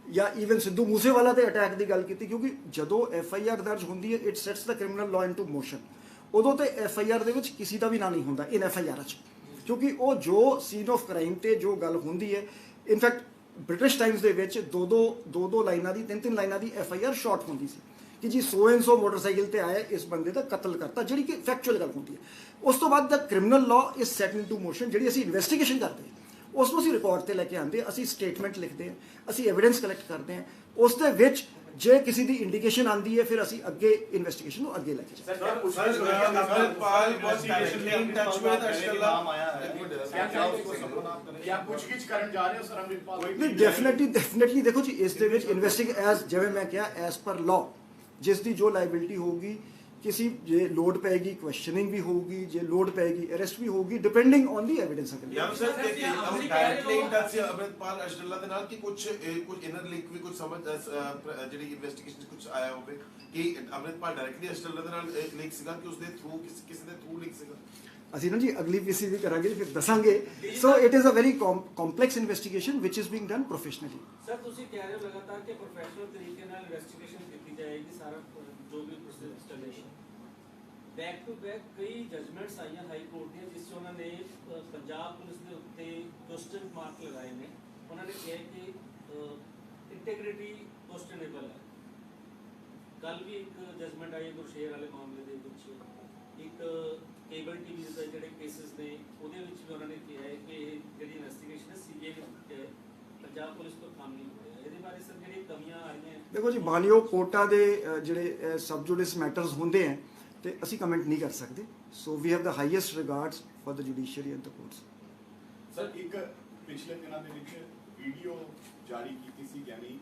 ਜਾਂ ਈਵਨ ਸਿੱਧੂ ਮੂਸੇਵਾਲਾ ਦੇ ਅਟੈਕ ਦੀ ਗੱਲ ਕੀਤੀ, ਕਿਉਂਕਿ ਜਦੋਂ FIR ਦਰਜ ਹੁੰਦੀ ਹੈ it sets the criminal law into motion. ਉਦੋਂ ਤੇ FIR ਦੇ ਵਿੱਚ ਕਿਸੇ ਦਾ ਵੀ ਨਾਂ ਨਹੀਂ ਹੁੰਦਾ ਇਨ FIR 'ਚ, ਕਿਉਂਕਿ ਉਹ ਜੋ ਸੀਨ ਆਫ ਕ੍ਰਾਈਮ ਤੇ ਜੋ ਗੱਲ ਹੁੰਦੀ ਹੈ। ਇਨਫੈਕਟ ਬ੍ਰਿਟਿਸ਼ ਟਾਈਮਸ ਦੇ ਵਿੱਚ ਦੋ ਲਾਈਨਾਂ ਦੀ 3 ਲਾਈਨਾਂ ਦੀ FIR ਸ਼ਾਰਟ ਹੁੰਦੀ ਸੀ ਕਿ ਜੀ ਸੋ ਐਂਡ ਸੋ ਮੋਟਰਸਾਈਕਲ ਤੇ ਆਇਆ, ਇਸ ਬੰਦੇ ਦਾ ਕਤਲ ਕਰਤਾ, ਜਿਹੜੀ ਕਿ ਫੈਕਚੁਅਲ ਗੱਲ ਹੁੰਦੀ ਹੈ। ਉਸ ਤੋਂ ਬਾਅਦ ਦਾ criminal law is set into motion, ਜਿਹੜੀ ਅਸੀਂ ਇਨਵੈਸਟੀਗੇਸ਼ਨ ਕਰਦੇ ਹਾਂ ਉਸ ਨੂੰ ਅਸੀਂ ਰਿਕਾਰਡ ਤੇ ਲੈ ਕੇ ਆਉਂਦੇ ਹਾਂ, ਅਸੀਂ ਸਟੇਟਮੈਂਟ ਲਿਖਦੇ ਹਾਂ, ਅਸੀਂ ਐਵੀਡੈਂਸ ਕਲੈਕਟ ਕਰਦੇ ਹਾਂ। ਉਸ ਦੇ ਵਿੱਚ ਜੇ ਕਿਸੇ ਦੀ ਇੰਡੀਕੇਸ਼ਨ ਆਉਂਦੀ ਹੈ ਫਿਰ ਅਸੀਂ ਅੱਗੇ ਇਨਵੈਸਟੀਗੇਸ਼ਨ ਨੂੰ ਅੱਗੇ ਲੈ ਕੇ ਜਾਂਦੇ ਹਾਂ। Amritpal was directly in touch with Ashkalla। क्या पूछगिछ करन जा रहे हो सर अमृतपाल? ਨਹੀਂ ਡੈਫੀਨਿਟਲੀ ਦੇਖੋ ਜੀ, ਇਸ ਦੇ ਵਿੱਚ ਇਨਵੈਸਟਿੰਗ ਐਜ਼ ਜਿਵੇਂ ਮੈਂ ਕਿਹਾ ਐਜ਼ ਪਰ ਲਾਅ ਜਿਸ ਦੀ ਜੋ ਲਾਇਬਿਲਿਟੀ ਹੋਊਗੀ, ਕਿਸੇ ਜੇ ਲੋਡ ਪਏਗੀ ਕੁਐਸਚਨਿੰਗ ਵੀ ਹੋਊਗੀ, ਜੇ ਲੋਡ ਪਏਗੀ ਅਰੈਸਟ ਵੀ ਹੋਊਗੀ, ਡਿਪੈਂਡਿੰਗ ਔਨ ਦੀ ਐਵੀਡੈਂਸ। ਯਾਰ sir directly in touch Amritpal ਅਸ਼ਕਲਾ ਦੇ ਨਾਲ ਕਿ ਕੁਝ ਇਨਰ ਲਿੰਕ ਵੀ ਕੁਝ ਸਮਝ ਜਿਹੜੀ ਇਨਵੈਸਟੀਗੇਸ਼ਨ ਕੁਝ ਆਇਆ ਹੋਵੇ ਕਿ ਅੰਮ੍ਰਿਤਪਾਲ ਡਾਇਰੈਕਟਲੀ ਅਸ਼ਕਲਾ ਦੇ ਨਾਲ ਲਿੰਕ ਸੀਗਾ ਕਿ ਉਸਦੇ ਥਰੂ ਕਿਸੇ ਦੇ ਥਰੂ ਲਿੰਕ ਸੀਗਾ। ਅਸੀਂ ਨਾ ਜੀ ਅਗਲੀ ਪੀਸੀ ਵੀ ਕਰਾਂਗੇ ਫਿਰ ਦੱਸਾਂਗੇ। So it is a very complex investigation which is being done professionally. Sir ਤੁਸੀਂ ਕਹਿ ਰਹੇ ਹੋ ਲਗਾਤਾਰ ਕਿ ਪ੍ਰੋਫੈਸ਼ਨਲ ਤਰੀਕੇ ਨਾਲ ਇਨਵੈਸਟੀਗੇਸ਼ਨ ਕੀਤੀ ਜਾਏਗੀ, ਸਾਰਾ ਜੋ ਵੀ ਇੰਸਟਾਲੇਸ਼ਨ ਬੈਕ ਟੂ ਬੈਕ ਕਈ ਜਜਮੈਂਟਸ ਆਈਆਂ ਹਾਈ ਕੋਰਟ ਦੀਆਂ ਜਿਸ 'ਚ ਉਹਨਾਂ ਨੇ ਪੰਜਾਬ ਪੁਲਿਸ ਦੇ ਉੱਤੇ ਕੁਐਸਚਨ ਮਾਰਕ ਲਗਾਏ ਨੇ। ਉਹਨਾਂ ਨੇ ਕਿਹਾ ਕਿ ਇੰਟੈਗ੍ਰਿਟੀ ਕੁਐਸਚਨੇਬਲ ਹੈ। ਕੱਲ ਵੀ ਇੱਕ ਜਜਮੈਂਟ ਆਈ ਗੁਰਸ਼ੇਰ ਵਾਲੇ ਮਾਮਲੇ ਦੇ ਵਿੱਚ, ਇੱਕ ਕੇਬਲ ਟੀਵੀ ਦੇ ਜਿਹੜੇ ਕੇਸਿਸ ਨੇ ਉਹਦੇ ਵਿੱਚ ਵੀ ਉਹਨਾਂ ਨੇ ਕਿਹਾ ਹੈ ਕਿ ਇਹ ਜਿਹੜੀ ਇਨਵੈਸਟੀਗੇਸ਼ਨ ਹੈ CBI ਪੰਜਾਬ ਪੁਲਿਸ ਤੋਂ ਕੰਮ ਨਹੀਂ ਹੋ ਰਿਹਾ। ਇਹਦੇ ਬਾਰੇ ਸਰ ਜਿਹੜੀ ਕਮੀਆਂ ਆ ਰਹੀਆਂ ਦੇਖੋ ਜੀ, ਮਾਨਯੋਗ ਕੋਰਟਾਂ ਦੇ ਜਿਹੜੇ ਸਬ ਜੁਡਿਸ ਮੈਟਰਸ ਹੁੰਦੇ ਹੈ ਤੇ ਅਸੀਂ ਕਮੈਂਟ ਨਹੀਂ ਕਰ ਸਕਦੇ। So we have the highest regards for the judiciary and the courts. Sir ਇੱਕ ਪਿਛਲੇ ਦਿਨਾਂ ਦੇ ਵਿੱਚ ਵੀਡੀਓ ਜਾਰੀ ਕੀਤੀ ਸੀ ਗਿਆਨੀ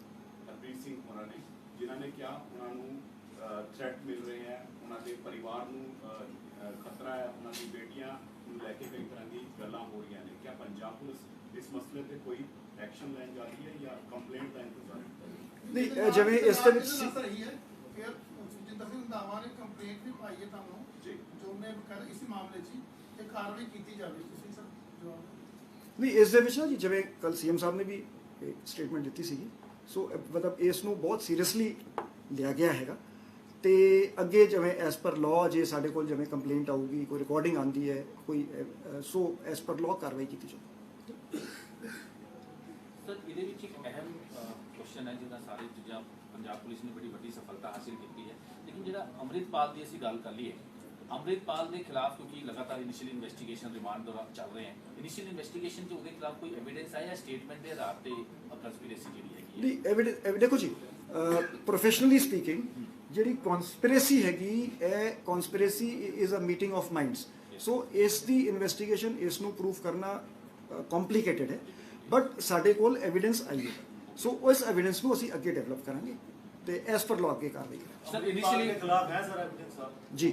ਹਰਪ੍ਰੀਤ ਸਿੰਘ ਹੋਰਾਂ ਨੇ, ਜਿਨ੍ਹਾਂ ਨੇ ਕਿਹਾ ਉਹਨਾਂ ਨੂੰ ਥ੍ਰੈਟ ਮਿਲ ਰਹੇ ਹੈ, ਉਹਨਾਂ ਦੇ ਪਰਿਵਾਰ ਨੂੰ ਖਤਰਾ ਹੈ, ਉਹਨਾਂ ਦੀ ਬੇਟੀਆਂ ਨੂੰ ਲੈ ਕੇ ਕਈ ਤਰ੍ਹਾਂ ਦੀ ਗੱਲਾਂ ਹੋ ਰਹੀਆਂ ਨੇ। ਕਿਆ ਪੰਜਾਬ ਪੁਲਿਸ ਇਸ ਮਸਲੇ ਤੇ ਕੋਈ ਐਕਸ਼ਨ ਲੈਣ ਜਾ ਰਹੀ ਹੈ ਜਾਂ ਕੰਪਲੇਂਟ ਦਾ ਇੰਤਜ਼ਾਰ ਕਰ ਰਹੀ ਹੈ? ਨਹੀਂ ਜਿਵੇਂ ਇਸ ਦੇ ਵਿੱਚ ਸਹੀ ਹੈ। ਫਿਰ ਜਿੱਦਾਂ ਸਿੰਘ ਦਾਵਾ ਨੇ ਕੰਪਲੇਂਟ ਵੀ ਪਾਈ ਹੈ ਤੁਹਾਨੂੰ ਜੀ ਜੋ ਨੇ ਕਰ ਇਸ ਮਾਮਲੇ 'ਚ ਤੇ ਕਾਰਵਾਈ ਕੀਤੀ ਜਾਵੇ। ਤੁਸੀਂ ਸਰ ਜਵਾਬ ਨਹੀਂ ਇਸ ਦੇ ਵਿੱਚ ਨਾ ਜੀ, ਜਿਵੇਂ ਕੱਲ CM ਸਾਹਿਬ ਨੇ ਵੀ ਸਟੇਟਮੈਂਟ ਦਿੱਤੀ ਸੀਗੀ। ਸੋ ਮਤਲਬ ਇਸ ਨੂੰ ਬਹੁਤ ਸੀਰੀਅਸਲੀ ਲਿਆ ਗਿਆ ਹੈਗਾ ਤੇ ਅੱਗੇ ਜਿਵੇਂ ਐਸ ਪਰ ਲਾਅ ਜੇ ਸਾਡੇ ਕੋਲ ਜਿਵੇਂ ਕੰਪਲੇਂਟ ਆਊਗੀ, ਕੋਈ ਰਿਕਾਰਡਿੰਗ ਆਉਂਦੀ ਹੈ ਕੋਈ, ਸੋ ਐਸ ਪਰ ਲਾਅ ਕਾਰਵਾਈ ਕੀਤੀ ਜਾਊਗੀ। ਸਰ ਇਹਦੇ ਵਿੱਚ ਇੱਕ ਅਹਿਮ ਕੁਐਸਚਨ ਹੈ ਜਿਹਦਾ ਸਾਰੇ ਚੀਜ਼ਾਂ ਪੰਜਾਬ ਪੁਲਿਸ ਨੇ ਬੜੀ ਵੱਡੀ ਸਫਲਤਾ ਹਾਸਿਲ ਕੀਤੀ ਹੈ, ਲੇਕਿਨ ਜਿਹੜਾ ਅੰਮ੍ਰਿਤਪਾਲ ਦੀ ਅਸੀਂ ਗੱਲ ਕਰ ਲਈਏ, ਅੰਮ੍ਰਿਤਪਾਲ ਦੇ ਖਿਲਾਫ ਕਿਉਂਕਿ ਲਗਾਤਾਰ ਇਨੀਸ਼ੀਅਲ ਇਨਵੈਸਟੀਗੇਸ਼ਨ ਰਿਮਾਂਡ ਦੌਰਾਨ ਚੱਲ ਰਹੇ ਹਨ, ਇਨੀਸ਼ੀਅਲ ਇਨਵੈਸਟੀਗੇਸ਼ਨ 'ਚ ਉਹਦੇ ਖਿਲਾਫ ਕੋਈ ਐਵੀਡੈਂਸ ਆਇਆ ਸਟੇਟਮੈਂਟ ਦੇ ਆਧਾਰ ਤੇ ਕੰਸਪੀਰੇਸੀ ਜਿਹੜੀ ਹੈਗੀ ਹੈ? ਨਹੀਂ ਐਵੀਡੈਂਸ ਦੇਖੋ ਜੀ, ਪ੍ਰੋਫੈਸ਼ਨਲੀ ਸਪੀਕਿੰਗ ਜਿਹੜੀ ਕਨਸਪੀਰੇਸੀ ਹੈਗੀ, ਇਹ conspiracy is a meeting of minds. So ਇਸ ਦੀ ਇਨਵੈਸਟੀਗੇਸ਼ਨ ਇਸ ਨੂੰ ਪ੍ਰੂਫ ਕਰਨਾ ਕੰਪਲਿਕੇਟਡ ਹੈ, ਬਟ ਸਾਡੇ ਕੋਲ ਐਵੀਡੈਂਸ ਆਈ ਹੈ। ਸੋ ਉਸ ਐਵੀਡੈਂਸ ਨੂੰ ਅਸੀਂ ਅੱਗੇ ਡਿਵੈਲਪ ਕਰਾਂਗੇ ਤੇ ਐਸ ਪਰ ਲਾਅ ਅੱਗੇ ਕਾਰਵਾਈ ਕਰਾਂਗੇ। ਸਰ ਇਨੀਸ਼ੀਅਲੀ खिलाफ है सर एविडेंस साहब, जी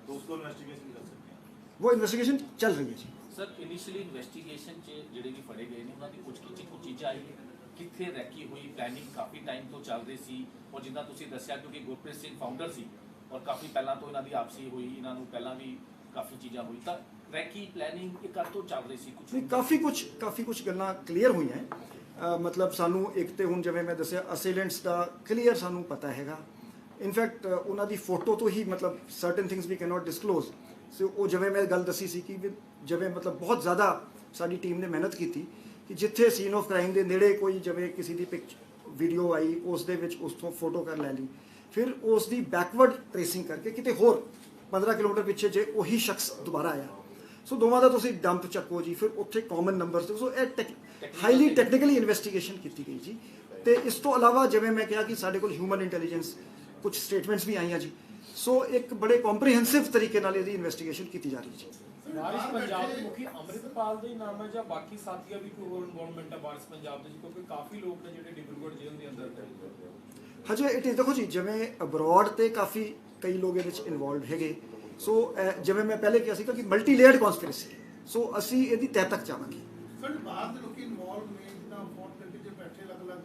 तो उसको इन्वेस्टिगेशन कर सकते हैं। वो इन्वेस्टिगेशन चल रही है जी। ਸਰ ਇਨੀਸ਼ੀਅਲੀ ਇਨਵੈਸਟੀਗੇਸ਼ਨ 'ਚ ਜਿਹੜੇ ਵੀ ਫੜੇ ਗਏ ਨੇ ਉਹਨਾਂ ਦੀ ਕੁਝ ਚੀਜ਼ਾਂ ਆਈ ਹੈ, ਕਿੱਥੇ ਰੈਕੀ ਹੋਈ, ਪਲੈਨਿੰਗ ਕਾਫੀ ਟਾਈਮ ਤੋਂ ਚੱਲ ਰਹੀ ਸੀ, ਔਰ ਜਿੱਦਾਂ ਤੁਸੀਂ ਦੱਸਿਆ ਕਿਉਂਕਿ ਗੁਰਪ੍ਰੀਤ ਸਿੰਘ ਫਾਊਂਡਰ ਸੀ ਔਰ ਕਾਫੀ ਪਹਿਲਾਂ ਤੋਂ ਇਹਨਾਂ ਦੀ ਆਪਸੀ ਹੋਈ, ਇਹਨਾਂ ਨੂੰ ਪਹਿਲਾਂ ਵੀ ਕਾਫੀ ਚੀਜ਼ਾਂ ਹੋਈ, ਤਾਂ ਰੈਕੀ ਪਲੈਨਿੰਗ ਇਹ ਕਦ ਤੋਂ ਚੱਲ ਰਹੀ ਸੀ? ਨਹੀਂ ਕਾਫੀ ਕੁਝ ਗੱਲਾਂ ਕਲੀਅਰ ਹੋਈਆਂ ਹੈ। ਮਤਲਬ ਸਾਨੂੰ ਇੱਕ ਤੇ ਹੁਣ ਜਿਵੇਂ ਮੈਂ ਦੱਸਿਆ ਅਸੇਲੈਂਟਸ ਦਾ ਕਲੀਅਰ ਸਾਨੂੰ ਪਤਾ ਹੈਗਾ। ਇਨਫੈਕਟ ਉਹਨਾਂ ਦੀ ਫੋਟੋ ਤੋਂ ਹੀ ਮਤਲਬ ਸਰਟਨ ਥਿੰਗਸ ਵੀ ਕੈਨੋਟ ਡਿਸਕਲੋਜ਼। ਸੋ ਉਹ ਜਿਵੇਂ ਮੈਂ ਗੱਲ ਦੱਸੀ ਸੀ ਕਿ ਜਿਵੇਂ ਮਤਲਬ ਬਹੁਤ ਜ਼ਿਆਦਾ ਸਾਡੀ ਟੀਮ ਨੇ ਮਿਹਨਤ ਕੀਤੀ ਕਿ ਜਿੱਥੇ ਸੀਨ ਆਫ ਕ੍ਰਾਈਮ ਦੇ ਨੇੜੇ ਕੋਈ ਜਿਵੇਂ ਕਿਸੇ ਦੀ ਵੀਡੀਓ ਆਈ ਉਸ ਦੇ ਵਿੱਚ ਉਸ ਤੋਂ ਫੋਟੋ ਕਰ ਲੈ ਲਈ, ਫਿਰ ਉਸ ਦੀ ਬੈਕਵਰਡ ਟ੍ਰੇਸਿੰਗ ਕਰਕੇ ਕਿਤੇ ਹੋਰ 15 ਕਿਲੋਮੀਟਰ ਪਿੱਛੇ ਜੇ ਉਹੀ ਸ਼ਖਸ ਦੁਬਾਰਾ ਆਇਆ, ਸੋ ਦੋਵਾਂ ਦਾ ਤੁਸੀਂ ਡੰਪ ਚੱਕੋ ਜੀ, ਫਿਰ ਉੱਥੇ ਕਾਮਨ ਨੰਬਰਸ ਤੇ। ਸੋ ਇਹ ਹਾਈਲੀ ਟੈਕਨੀਕਲੀ ਇਨਵੈਸਟੀਗੇਸ਼ਨ ਕੀਤੀ ਗਈ ਜੀ। ਤੇ ਇਸ ਤੋਂ ਇਲਾਵਾ ਜਿਵੇਂ ਮੈਂ ਕਿਹਾ ਕਿ ਸਾਡੇ ਕੋਲ ਹਿਊਮਨ ਇੰਟੈਲੀਜੈਂਸ ਕੁਝ ਸਟੇਟਮੈਂਟਸ ਵੀ ਆਈਆਂ ਜੀ। ਸੋ ਇੱਕ ਬੜੇ ਕੰਪਰੀਹੈਂਸਿਵ ਤਰੀਕੇ ਨਾਲ ਇਹਦੀ ਇਨਵੈਸਟੀਗੇਸ਼ਨ ਕੀਤੀ ਜਾ ਰਹੀ ਹੈ ਜੀ। ਵਾਰਿਸ ਪੰਜਾਬ ਦੇ ਮੁਖੀ ਅੰਮ੍ਰਿਤਪਾਲ ਦਾ ਹੀ ਨਾਮ ਹੈ ਜਾਂ ਬਾਕੀ ਸਾਥੀਆਂ ਵੀ ਕੋਈ ਹੋਰ ਇਨਵੋਲਵਮੈਂਟ ਹੈ ਵਾਰਿਸ ਪੰਜਾਬ ਦੇ, ਕਿਉਂਕਿ ਕਾਫੀ ਲੋਕ ਨੇ ਜਿਹੜੇ ਡਿਬਰੂਗੜ੍ਹ ਜੇਲ੍ਹ ਦੇ ਅੰਦਰ ਨੇ? ਹਜੇ ਇਟ ਇਜ਼ ਦੇਖੋ ਜੀ, ਜਿਵੇਂ ਅਬਰੋਡ ਤੇ ਕਾਫੀ ਕਈ ਲੋਕ ਇਹਦੇ ਵਿੱਚ ਇਨਵੋਲਵਡ ਹੈਗੇ, ਸੋ ਜਿਵੇਂ ਮੈਂ ਪਹਿਲੇ ਕਿਹਾ ਸੀਗਾ ਕਿ ਮਲਟੀ ਲੇਅਰਡ ਕਨਸਪੀਰੇਸੀ, ਸੋ ਅਸੀਂ ਇਹਦੀ ਤਹਿ ਤੱਕ ਜਾਵਾਂਗੇ। ਸਰ ਬਾਹਰ ਦੇ ਲੋਕੀ ਇਨਵੋਲਵ ਨੇ ਜਿੱਦਾਂ ਫੋਨ ਕਰਕੇ ਜੇ ਬੈਠੇ ਅਲੱਗ-ਅਲੱਗ,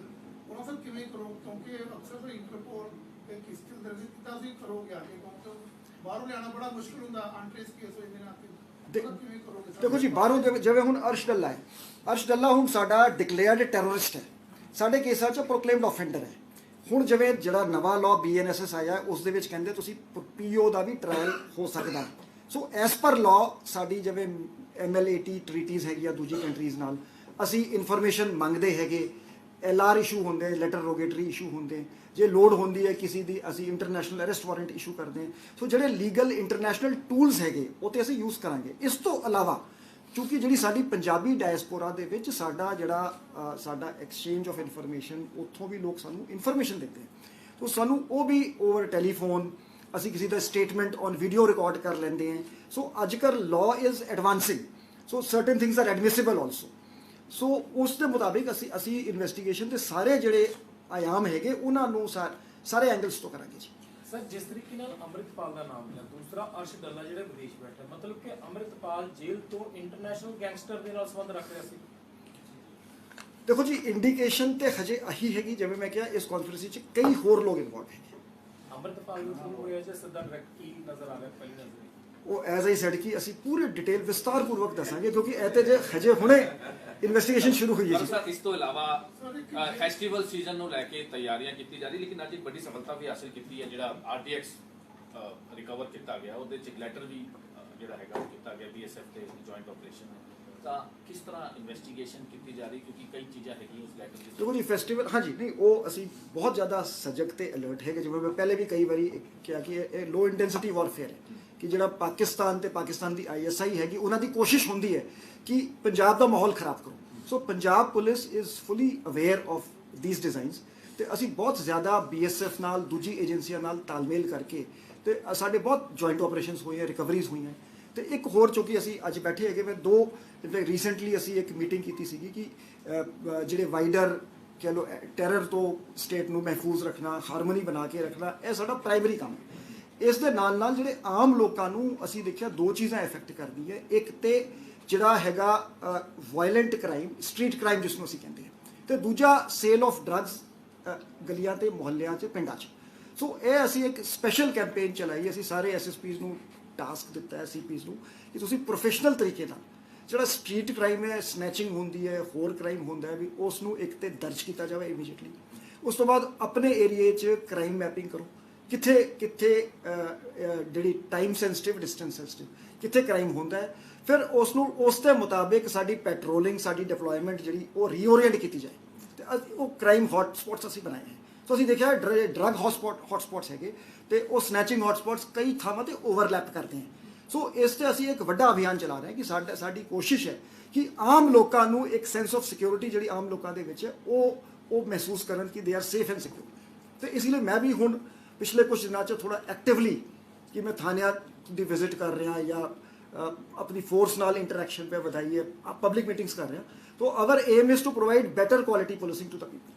ਉਹਨਾਂ ਸਰ ਕਿਵੇਂ ਕਰੋ, ਕਿਉਂਕਿ ਅਕਸਰ ਤਾਂ ਇੰਟਰਪੋਲ ਤੇ ਕਿਸ ਦਰਜੇ ਕਿਤਾ ਤੁਸੀਂ ਕਰੋਗੇ ਆ ਕੇ, ਕਿਉਂਕਿ ਬਾਹਰੋਂ ਲਿਆਉਣਾ ਬੜਾ ਮੁਸ਼ਕਿਲ ਹੁੰਦਾ, ਅਨਟ੍ਰੇਸ ਕੇਸ ਹੋਏ ਨੇ ਆ ਕੇ, ਸਰ ਕਿਵੇਂ ਕਰੋਗੇ ਸਰ? ਦੇਖੋ ਜੀ, ਬਾਹਰੋਂ ਜਿਵੇਂ ਹੁਣ ਅਰਸ਼ ਡੱਲਾ ਹੈ, ਅਰਸ਼ ਡੱਲਾ ਹੁਣ ਸਾਡਾ ਡਿਕਲੇਅਰਡ ਟੈਰਰਿਸਟ ਹੈ, ਸਾਡੇ ਕੇਸਾਂ 'ਚ ਪ੍ਰੋਕਲੇਮਡ ਆਫੈਂਡਰ ਹੈ। ਹੁਣ ਜਿਵੇਂ ਜਿਹੜਾ ਨਵਾਂ ਲਾਅ BNSS ਆਇਆ ਉਸ ਦੇ ਵਿੱਚ ਕਹਿੰਦੇ ਤੁਸੀਂ PO ਦਾ ਵੀ ਟ੍ਰਾਇਲ ਹੋ ਸਕਦਾ। ਸੋ ਐਸ ਪਰ ਲਾਅ ਸਾਡੀ ਜਿਵੇਂ ML80 ਟ੍ਰੀਟੀਜ਼ ਹੈਗੀਆਂ ਦੂਜੀ ਕੰਟਰੀਜ਼ ਨਾਲ, ਅਸੀਂ ਇਨਫੋਰਮੇਸ਼ਨ ਮੰਗਦੇ ਹੈਗੇ, LR ਇਸ਼ੂ ਹੁੰਦੇ, ਲੈਟਰ ਰੋਗੇਟਰੀ ਇਸ਼ੂ ਹੁੰਦੇ, ਜੇ ਲੋੜ ਹੁੰਦੀ ਹੈ ਕਿਸੇ ਦੀ ਅਸੀਂ ਇੰਟਰਨੈਸ਼ਨਲ ਅਰੈਸਟ ਵਾਰੰਟ ਇਸ਼ੂ ਕਰਦੇ ਹਾਂ। ਸੋ ਜਿਹੜੇ ਲੀਗਲ ਇੰਟਰਨੈਸ਼ਨਲ ਟੂਲਸ ਹੈਗੇ ਉਹ ਤੇ ਅਸੀਂ ਯੂਜ਼ ਕਰਾਂਗੇ। ਇਸ ਤੋਂ ਇਲਾਵਾ ਕਿਉਂਕਿ ਜਿਹੜੀ ਸਾਡੀ ਪੰਜਾਬੀ ਡਾਇਸਪੋਰਾ ਦੇ ਵਿੱਚ ਸਾਡਾ ਸਾਡਾ ਐਕਸਚੇਂਜ ਆਫ ਇਨਫੋਰਮੇਸ਼ਨ, ਉੱਥੋਂ ਵੀ ਲੋਕ ਸਾਨੂੰ ਇਨਫੋਰਮੇਸ਼ਨ ਦਿੰਦੇ, ਸੋ ਸਾਨੂੰ ਉਹ ਵੀ ਓਵਰ ਟੈਲੀਫੋਨ ਅਸੀਂ ਕਿਸੇ ਦਾ ਸਟੇਟਮੈਂਟ ਔਨ ਵੀਡੀਓ ਰਿਕਾਰਡ ਕਰ ਲੈਂਦੇ ਹਾਂ। ਸੋ ਅੱਜ ਕੱਲ੍ਹ law is advancing, so certain things are admissible also. So ਉਸ ਦੇ ਮੁਤਾਬਿਕ ਅਸੀਂ ਇਨਵੈਸਟੀਗੇਸ਼ਨ ਦੇ ਸਾਰੇ ਜਿਹੜੇ ਆਯਾਮ ਹੈਗੇ ਉਹਨਾਂ ਨੂੰ ਸਾਰੇ ਐਂਗਲਸ ਤੋਂ ਕਰਾਂਗੇ ਜੀ। ਸਰ ਜਿਸ ਤਰੀਕੇ ਨਾਲ ਅੰਮ੍ਰਿਤਪਾਲ ਦਾ ਨਾਮ ਲਿਆ, ਦੂਸਰਾ ਅਰਸ਼ ਡੱਲਾ ਜਿਹੜਾ ਵਿਦੇਸ਼ ਬੈਠਾ, ਮਤਲਬ ਕਿ ਅੰਮ੍ਰਿਤਪਾਲ ਜੇਲ੍ਹ ਤੋਂ ਇੰਟਰਨੈਸ਼ਨਲ ਗੈਂਗਸਟਰ ਦੇ ਨਾਲ ਸੰਬੰਧ ਰੱਖ ਰਿਹਾ ਸੀ। ਦੇਖੋ ਜੀ, ਇੰਡੀਕੇਸ਼ਨ ਤੇ ਹਜੇ ਆਹੀ ਹੈਗੀ, ਜਿਵੇਂ ਮੈਂ ਕਿਹਾ ਇਸ ਕਨਸਪੀਰੇਸੀ 'ਚ ਕਈ ਹੋਰ ਲੋਕ ਇਨਵੋਲਵ ਹੈਗੇ। ਅੰਮ੍ਰਿਤਪਾਲ ਨੂੰ ਥਰੂ ਹੋਇਆ ਜਾਂ ਸਿੱਧਾ ਡਾਇਰੈਕਟ ਕੀ ਨਜ਼ਰ ਆ ਰਿਹਾ ਪਹਿਲੀ ਨਜ਼ਰ? ਉਹ ਐਜ਼ ਆਈ ਸੈਡ ਕਿ ਅਸੀਂ ਪੂਰੇ ਡਿਟੇਲ ਵਿਸਤਾਰਪੂਰਵਕ ਦੱਸਾਂਗੇ, ਕਿਉਂਕਿ ਇਹ ਤੇ ਜੇ ਹਜੇ ਹੁਣੇ ਇਨਵੈਸਟੀਗੇਸ਼ਨ ਸ਼ੁਰੂ ਹੋਈ ਹੈ ਜੀ। ਸਰ ਇਸ ਤੋਂ ਇਲਾਵਾ ਫੈਸਟੀਵਲ ਸੀਜ਼ਨ ਨੂੰ ਲੈ ਕੇ ਤਿਆਰੀਆਂ ਕੀਤੀ ਜਾ ਰਹੀ, ਲੇਕਿਨ ਅੱਜ ਇੱਕ ਵੱਡੀ ਸਫਲਤਾ ਵੀ ਹਾਸਿਲ ਕੀਤੀ ਹੈ, ਜਿਹੜਾ RTX ਰਿਕਵਰ ਕੀਤਾ ਗਿਆ, ਉਹਦੇ 'ਚ ਇੱਕ ਲੈਟਰ ਵੀ ਜਿਹੜਾ ਹੈਗਾ ਉਹ ਕੀਤਾ ਗਿਆ BSF ਤੇ ਜੁਆਇੰਟ ਆਪਰੇਸ਼ਨ। ਤਾਂ ਕਿਸ ਤਰ੍ਹਾਂ ਇਨਵੈਸਟੀਗੇਸ਼ਨ ਕੀਤੀ ਜਾ ਰਹੀ, ਕਿਉਂਕਿ ਕਈ ਚੀਜ਼ਾਂ ਹੈਗੀਆਂ ਉਸ ਲੈਟਰ ਦੇ? ਦੇਖੋ ਜੀ, ਫੈਸਟੀਵਲ ਹਾਂਜੀ ਨਹੀਂ, ਉਹ ਅਸੀਂ ਬਹੁਤ ਜ਼ਿਆਦਾ ਸਜਗ ਤੇ ਅਲਰਟ ਹੈਗੇ। ਜਿਵੇਂ ਮੈਂ ਪਹਿਲੇ ਵੀ ਕਈ ਵਾਰੀ ਕਿਹਾ ਕਿ ਇਹ ਲੋ ਇੰਟੈਂਸਿਟੀ ਵਾਰਫੇਅਰ ਹੈ, ਕਿ ਜਿਹੜਾ ਪਾਕਿਸਤਾਨ ਤੇ ਪਾਕਿਸਤਾਨ ਦੀ ISI ਹੈਗੀ ਉਹਨਾਂ ਦੀ ਕੋਸ਼ਿਸ਼ ਹੁੰਦੀ ਹੈ ਕਿ ਪੰਜਾਬ ਦਾ ਮਾਹੌਲ ਖਰਾਬ ਕਰੋ। So Punjab police is fully aware of these designs, ਤੇ ਅਸੀਂ ਬਹੁਤ ਜ਼ਿਆਦਾ BSF ਨਾਲ ਦੂਜੀ ਏਜੰਸੀਆਂ ਨਾਲ ਤਾਲਮੇਲ ਕਰਕੇ ਤੇ ਸਾਡੇ ਬਹੁਤ ਜੁਆਇੰਟ ਆਪਰੇਸ਼ਨਸ ਹੋਏ, ਰਿਕਵਰੀਜ਼ ਹੋਈਆਂ। ਤੇ ਇੱਕ ਹੋਰ ਚੂੰਕਿ ਅਸੀਂ ਅੱਜ ਬੈਠੇ ਹੈਗੇ, ਮੈਂ ਦੋ ਰੀਸੈਂਟਲੀ ਅਸੀਂ ਇੱਕ ਮੀਟਿੰਗ ਕੀਤੀ ਸੀਗੀ ਕਿ ਜਿਹੜੇ ਵਾਈਡਰ ਕਹਿ ਲਓ ਟੈਰਰ ਤੋਂ ਸਟੇਟ ਨੂੰ ਮਹਿਫੂਜ਼ ਰੱਖਣਾ, ਹਾਰਮੋਨੀ ਬਣਾ ਕੇ ਰੱਖਣਾ, ਇਹ ਸਾਡਾ ਪ੍ਰਾਇਮਰੀ ਕੰਮ ਹੈ। ਇਸ ਦੇ ਨਾਲ ਨਾਲ ਜਿਹੜੇ ਆਮ ਲੋਕਾਂ ਨੂੰ ਅਸੀਂ ਦੇਖਿਆ ਦੋ ਚੀਜ਼ਾਂ ਇਫੈਕਟ ਕਰਦੀ ਹੈ। ਇੱਕ ਤੇ ਜਿਹੜਾ ਹੈਗਾ ਵਾਇਲੈਂਟ ਕ੍ਰਾਈਮ, ਸਟਰੀਟ ਕ੍ਰਾਈਮ ਜਿਸ ਨੂੰ ਅਸੀਂ ਕਹਿੰਦੇ ਹਾਂ, ਤੇ ਦੂਜਾ ਸੇਲ ਆਫ ਡਰੱਗਸ ਗਲੀਆਂ ਤੇ ਮੁਹੱਲਿਆਂ 'ਚ, ਪਿੰਡਾਂ 'ਚ। ਸੋ ਇਹ ਅਸੀਂ ਇੱਕ ਸਪੈਸ਼ਲ ਕੈਂਪੇਨ ਚਲਾਈ, ਅਸੀਂ ਸਾਰੇ SSPs ਨੂੰ ਟਾਸਕ ਦਿੱਤਾ ਹੈ, CPs ਨੂੰ, ਕਿ ਤੁਸੀਂ ਪ੍ਰੋਫੈਸ਼ਨਲ ਤਰੀਕੇ ਨਾਲ ਜਿਹੜਾ ਸਟਰੀਟ ਕ੍ਰਾਈਮ ਹੈ, ਸਨੈਚਿੰਗ ਹੁੰਦੀ ਹੈ, ਹੋਰ ਕ੍ਰਾਈਮ ਹੁੰਦਾ ਹੈ, ਵੀ ਉਸ ਨੂੰ ਇੱਕ ਤੇ ਦਰਜ ਕੀਤਾ ਜਾਵੇ ਇਮੀਡੀਏਟਲੀ। ਉਸ ਤੋਂ ਬਾਅਦ ਆਪਣੇ ਏਰੀਏ 'ਚ ਕ੍ਰਾਈਮ ਮੈਪਿੰਗ ਕਰੋ, ਕਿੱਥੇ ਕਿੱਥੇ ਜਿਹੜੀ ਟਾਈਮ ਸੈਂਸਿਟਿਵ, ਡਿਸਟੈਂਸ ਸੈਂਸਿਟਿਵ ਕਿੱਥੇ ਕ੍ਰਾਈਮ ਹੁੰਦਾ ਹੈ, ਫਿਰ ਉਸ ਨੂੰ ਉਸ ਦੇ ਮੁਤਾਬਿਕ ਸਾਡੀ ਪੈਟਰੋਲਿੰਗ, ਸਾਡੀ ਡਿਪਲੋਇਮੈਂਟ ਜਿਹੜੀ ਉਹ ਰੀਓਰੀਐਂਟ ਕੀਤੀ ਜਾਏ। ਤੇ ਉਹ ਕ੍ਰਾਈਮ ਹੌਟ ਸਪੌਟਸ ਅਸੀਂ ਬਣਾਏ ਹੈ। ਸੋ ਅਸੀਂ ਦੇਖਿਆ ਡਰੱਗ ਹੌਟ ਸਪੌਟਸ ਹੈਗੇ ਤੇ ਉਹ ਸਨੈਚਿੰਗ ਹੌਟ ਸਪੌਟਸ ਕਈ ਥਾਵਾਂ ਤੇ ਓਵਰਲੈਪ ਕਰਦੇ ਹਨ। ਸੋ ਇਸ ਤੇ ਅਸੀਂ ਇੱਕ ਵੱਡਾ ਅਭਿਆਨ ਚਲਾ ਰਹੇ ਹਾਂ ਕਿ ਸਾਡੀ ਕੋਸ਼ਿਸ਼ ਹੈ ਕਿ ਆਮ ਲੋਕਾਂ ਨੂੰ ਇੱਕ ਸੈਂਸ ਆਫ ਸਿਕਿਉਰਿਟੀ ਜਿਹੜੀ ਆਮ ਲੋਕਾਂ ਦੇ ਵਿੱਚ ਹੈ ਉਹ ਮਹਿਸੂਸ ਕਰਨ ਕਿ they are safe and secure. ਤੇ ਇਸ ਲਈ ਮੈਂ ਵੀ ਹੁਣ ਪਿਛਲੇ ਕੁਝ ਦਿਨਾਂ 'ਚ ਥੋੜਾ ਐਕਟਿਵਲੀ ਕਿ ਮੈਂ ਥਾਣਿਆਂ ਦੀ ਵਿਜ਼ਿਟ ਕਰ ਰਿਹਾ ਜਾਂ ਆਪਣੀ ਫੋਰਸ ਨਾਲ ਇੰਟਰੈਕਸ਼ਨ पे ਵਧਾਈ ਹੈ, ਪਬਲਿਕ ਮੀਟਿੰਗਸ ਕਰ ਰਿਹਾ। तो our aim is to provide better quality policing to the people.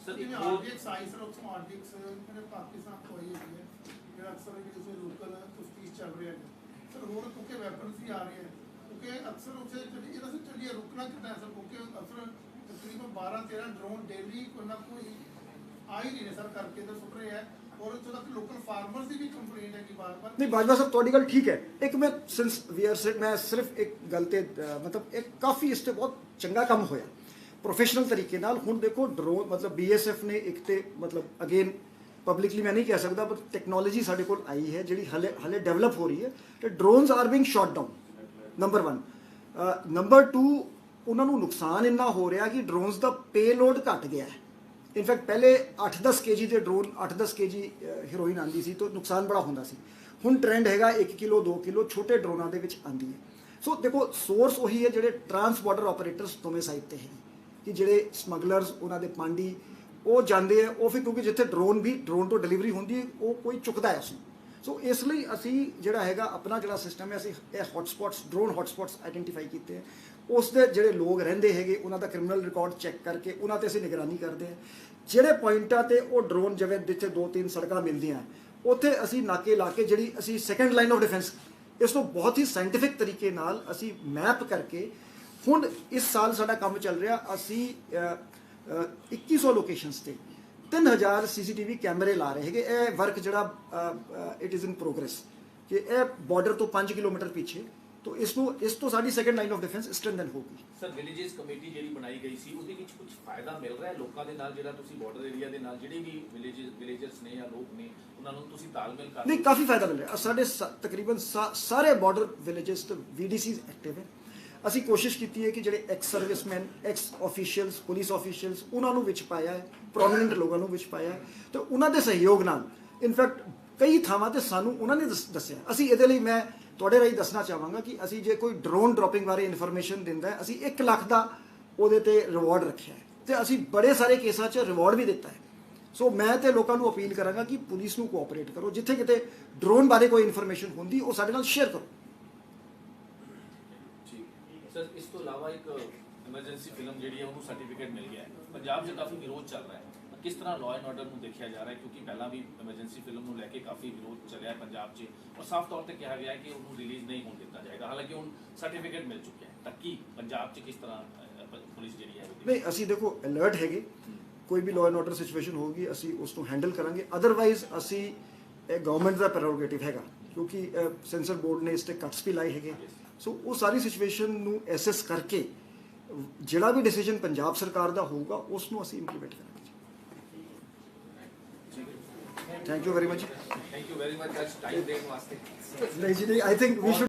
Sir जिन्हें RTX आई सर उसमें RTX मेरे पाकिस्तान को आई है मेरा अक्सर है कि जैसे लोकल तफ्तीश चल रही है सर वो क्योंकि वेपन्स भी आ रहे हैं क्योंकि अक्सर उसे इधर से चलिए रुकना कितना है सर क्योंकि अक्सर तकरीबन 12-13 ड्रोन डेली कोई ना कोई आ ही नहीं रहे सर करके इधर सुट रहे हैं और जो तक लोकल फार्मर्स की भी कंप्लेंट है कि बार-बार नहीं बाजवा साहब ਤੁਹਾਡੀ ਗੱਲ ਠੀਕ ਹੈ। ਇੱਕ ਮੈਂ ਸਿੰਸ ਵੀ ਆਰ ਸੈਡ ਮੈਂ ਸਿਰਫ ਇੱਕ ਗੱਲ ਤੇ ਮਤਲਬ ਇੱਕ ਕਾਫੀ ਇਸ ਤੇ ਬਹੁਤ ਚੰਗਾ ਕੰਮ ਹੋਇਆ ਪ੍ਰੋਫੈਸ਼ਨਲ ਤਰੀਕੇ ਨਾਲ। ਹੁਣ ਦੇਖੋ ਡਰੋਨ ਮਤਲਬ BSF ਨੇ ਇੱਕ ਤੇ ਮਤਲਬ ਅਗੇਨ ਪਬਲਿਕਲੀ ਮੈਂ ਨਹੀਂ ਕਹਿ ਸਕਦਾ ਬਟ ਟੈਕਨੋਲੋਜੀ ਸਾਡੇ ਕੋਲ ਆਈ ਹੈ ਜਿਹੜੀ ਹਲੇ ਡਿਵੈਲਪ ਹੋ ਰਹੀ ਹੈ ਤੇ drones R being shot down number 1। Number 2 ਉਹਨਾਂ ਨੂੰ ਨੁਕਸਾਨ ਇੰਨਾ ਹੋ ਰਿਹਾ ਕਿ ਡਰੋਨਸ ਦਾ ਪੇਲੋਡ ਘਟ ਗਿਆ ਹੈ। ਇਨਫੈਕਟ ਪਹਿਲੇ 8-10 kg ਦੇ ਡਰੋਨ 8-10 kg ਹੀਰੋਇਨ ਆਉਂਦੀ ਸੀ ਤਾਂ ਨੁਕਸਾਨ ਬੜਾ ਹੁੰਦਾ ਸੀ। ਹੁਣ ਟ੍ਰੈਂਡ ਹੈਗਾ 1 ਕਿਲੋ 2 ਕਿਲੋ ਛੋਟੇ ਡਰੋਨਾਂ ਦੇ ਵਿੱਚ ਆਉਂਦੀ ਹੈ। ਸੋ ਦੇਖੋ ਸੋਰਸ ਉਹੀ ਹੈ ਜਿਹੜੇ ਟਰਾਂਸ ਬਾਰਡਰ ਆਪਰੇਟਰਸ ਦੋਵੇਂ ਸਾਈਡ ਤੇ ਹੈ ਕਿ ਜਿਹੜੇ ਸਮਗਲਰਸ ਉਹਨਾਂ ਦੇ ਪਾਂਡੀ ਉਹ ਜਾਂਦੇ ਆ ਉਹ ਫਿਰ ਕਿਉਂਕਿ ਜਿੱਥੇ ਡਰੋਨ ਤੋਂ ਡਿਲੀਵਰੀ ਹੁੰਦੀ ਹੈ ਉਹ ਕੋਈ ਚੁੱਕਦਾ ਹੈ ਉਸਨੂੰ। ਸੋ ਇਸ ਲਈ ਅਸੀਂ ਜਿਹੜਾ ਹੈਗਾ ਆਪਣਾ ਜਿਹੜਾ ਸਿਸਟਮ ਹੈ ਅਸੀਂ ਇਹ ਹੌਟਸਪੌਟਸ ਡਰੋਨ ਹੌਟਸਪੌਟਸ ਆਈਡੈਂਟੀਫਾਈ ਕੀਤੇ ਹੈ। ਉਸ ਦੇ ਜਿਹੜੇ ਲੋਕ ਰਹਿੰਦੇ ਹੈਗੇ ਉਹਨਾਂ ਦਾ ਕ੍ਰਿਮੀਨਲ ਰਿਕਾਰਡ ਚੈੱਕ ਕਰਕੇ ਉਹਨਾਂ ਤੇ ਅਸੀਂ ਨਿਗਰਾਨੀ ਕਰਦੇ ਹਾਂ। ਜਿਹੜੇ ਪੁਆਇੰਟਾਂ ਤੇ ਉਹ ਡਰੋਨ ਜਿਵੇਂ ਜਿੱਥੇ 2-3 ਸੜਕਾਂ ਮਿਲਦੀਆਂ ਉੱਥੇ ਅਸੀਂ ਨਾਕੇ ਲਾ ਕੇ ਜਿਹੜੀ ਅਸੀਂ ਸੈਕੰਡ ਲਾਈਨ ਆਫ ਡਿਫੈਂਸ ਇਸ ਨੂੰ ਬਹੁਤ ਹੀ ਸਾਇੰਟੀਫਿਕ ਤਰੀਕੇ ਨਾਲ ਅਸੀਂ ਮੈਪ ਕਰਕੇ ਹੁਣ ਇਸ ਸਾਲ ਸਾਡਾ ਕੰਮ ਚੱਲ ਰਿਹਾ ਅਸੀਂ 2100 ਲੋਕੇਸ਼ਨਸ ਤੇ 3000 ਸੀਸੀਟੀਵੀ ਕੈਮਰੇ ਲਾ ਰਹੇ ਹੈਗੇ। ਇਹ ਵਰਕ ਜਿਹੜਾ ਇਟ ਇਜ਼ ਇਨ ਪ੍ਰੋਗਰੈਸ ਕਿ ਇਹ ਬਾਰਡਰ ਤੋਂ 5 ਕਿਲੋਮੀਟਰ ਪਿੱਛੇ ਤੋਂ ਇਸ ਤੋਂ ਸਾਡੀ second line of defence strengthen ਹੋਊਗੀ। ਸਰ ਵਿਲੇजेस ਕਮੇਟੀ ਜਿਹੜੀ ਬਣਾਈ ਗਈ ਸੀ ਉਹਦੇ ਵਿੱਚ ਕੁਝ ਫਾਇਦਾ ਮਿਲ ਰਿਹਾ ਹੈ ਲੋਕਾਂ ਦੇ ਨਾਲ, ਜਿਹੜਾ ਤੁਸੀਂ ਬਾਰਡਰ ਏਰੀਆ ਦੇ ਨਾਲ ਜਿਹੜੇ ਵੀ ਵਿਲੇਜਰਸ ਨੇ ਜਾਂ ਲੋਕ ਨੇ ਉਹਨਾਂ ਨੂੰ ਤੁਸੀਂ ਤਾਲਮੇਲ ਕਰ ਨਹੀਂ, ਕਾਫੀ ਫਾਇਦਾ ਮਿਲ ਰਿਹਾ। ਸਾਡੇ ਤਕਰੀਬਨ ਸਾਰੇ ਬਾਰਡਰ ਵਿਲੇजेस ਤੋਂ VDCs ਐਕਟਿਵ ਹੈ। ਅਸੀਂ ਕੋਸ਼ਿਸ਼ ਕੀਤੀ ਹੈ ਕਿ ਜਿਹੜੇ ex servicemen, ex officials, police officials ਉਹਨਾਂ ਨੂੰ ਵਿੱਚ ਪਾਇਆ ਹੈ, ਪ੍ਰੋਮਿਨੈਂਟ ਲੋਕਾਂ ਨੂੰ ਵਿੱਚ ਪਾਇਆ ਹੈ ਤੇ ਉਹਨਾਂ ਦੇ ਸਹਿਯੋਗ ਨਾਲ ਇਨਫੈਕਟ ਕਈ ਥਾਵਾਂ ਤੇ ਸਾਨੂੰ ਉਹਨਾਂ ਨੇ ਦੱਸਿਆ। ਅਸੀਂ ਇਹਦੇ ਲਈ ਮੈਂ ਤੁਹਾਡੇ ਰਾਹੀਂ ਦੱਸਣਾ ਚਾਹਾਂਗਾ ਕਿ ਅਸੀਂ ਜੇ ਕੋਈ ਡਰੋਨ ਡ੍ਰੌਪਿੰਗ ਬਾਰੇ ਇਨਫੋਰਮੇਸ਼ਨ ਦਿੰਦਾ ਹੈ ਅਸੀਂ 1 ਲੱਖ ਦਾ ਉਹਦੇ ਤੇ ਰਿਵਾਰਡ ਰੱਖਿਆ ਹੈ ਤੇ ਅਸੀਂ ਬੜੇ ਸਾਰੇ ਕੇਸਾਂ 'ਚ ਰਿਵਾਰਡ ਵੀ ਦਿੱਤਾ ਹੈ। ਸੋ ਮੈਂ ਤੇ ਲੋਕਾਂ ਨੂੰ ਅਪੀਲ ਕਰਾਂਗਾ ਕਿ ਪੁਲਿਸ ਨੂੰ ਕੋਆਪਰੇਟ ਕਰੋ, ਜਿੱਥੇ ਕਿਤੇ ਡਰੋਨ ਬਾਰੇ ਕੋਈ ਇਨਫੋਰਮੇਸ਼ਨ ਹੁੰਦੀ ਉਹ ਸਾਡੇ ਨਾਲ ਸ਼ੇਅਰ ਕਰੋ। ਸਰ ਇਸ ਤੋਂ ਇਲਾਵਾ ਇੱਕ ਐਮਰਜੈਂਸੀ ਫਿਲਮ ਜਿਹੜੀ ਹੈ ਉਹਨੂੰ ਸਰਟੀਫਿਕੇਟ ਮਿਲ ਗਿਆ ਹੈ। ਪੰਜਾਬ 'ਚ ਕਾਫੀ ਵਿਰੋਧ ਚੱਲ ਰਿਹਾ ਹੈ, ਕਿਸ ਤਰ੍ਹਾਂ ਲਾਅ ਐਂਡ ਆਰਡਰ ਨੂੰ ਦੇਖਿਆ ਜਾ ਰਿਹਾ ਹੈ ਕਿਉਂਕਿ ਪਹਿਲਾਂ ਵੀ ਐਮਰਜੈਂਸੀ ਫਿਲਮ ਨੂੰ ਲੈ ਕੇ ਕਾਫੀ ਵਿਰੋਧ ਚੱਲਿਆ ਹੈ ਪੰਜਾਬ 'ਚ ਔਰ ਸਾਫ਼ ਤੌਰ ਤੇ ਕਿਹਾ ਗਿਆ ਹੈ ਕਿ ਉਹਨੂੰ ਰਿਲੀਜ਼ ਨਹੀਂ ਹੋਣ ਦਿੱਤਾ ਜਾਏਗਾ, ਹਾਲਾਂਕਿ ਹੁਣ ਸਰਟੀਫਿਕੇਟ ਮਿਲ ਚੁੱਕਿਆ ਹੈ। ਤਾਂ ਕੀ ਪੰਜਾਬ 'ਚ ਕਿਸ ਤਰ੍ਹਾਂ ਪੁਲਿਸ ਜਿਹੜੀ ਹੈ ਨਹੀਂ, ਅਸੀਂ ਦੇਖੋ ਅਲਰਟ ਹੈਗੇ, ਕੋਈ ਵੀ ਲਾਅ ਐਂਡ ਆਰਡਰ ਸਿਚੁਏਸ਼ਨ ਹੋਊਗੀ ਅਸੀਂ ਉਸ ਨੂੰ ਹੈਂਡਲ ਕਰਾਂਗੇ। ਅਦਰਵਾਈਜ਼ ਅਸੀਂ ਇਹ ਗਵਰਨਮੈਂਟ ਦਾ ਪ੍ਰੈਰੋਗੇਟਿਵ ਹੈਗਾ ਕਿਉਂਕਿ ਸੈਂਸਰ ਬੋਰਡ ਨੇ ਇਸ ਤੇ ਕੱਟਸ ਵੀ ਲਾਏ ਹੈਗੇ। ਸੋ ਉਹ ਸਾਰੀ ਸਿਚੁਏਸ਼ਨ ਨੂੰ ਐਸੈਸ ਕਰਕੇ ਜਿਹੜਾ ਵੀ ਡਿਸੀਜਨ ਪੰਜਾਬ ਸਰਕਾਰ ਦਾ ਹੋਊਗਾ ਉਸ ਨੂੰ ਅਸੀਂ ਇੰਪਲੀਮੈਂਟ ਕਰਾਂਗੇ। Thank you very much. Thank you very much ਅੱਜ ਟਾਈਮ ਦੇਣ ਵਾਸਤੇ। ਨਹੀਂ ਜੀ, ਆਈ ਥਿੰਕ ਵੀ ਸ਼ੁਡ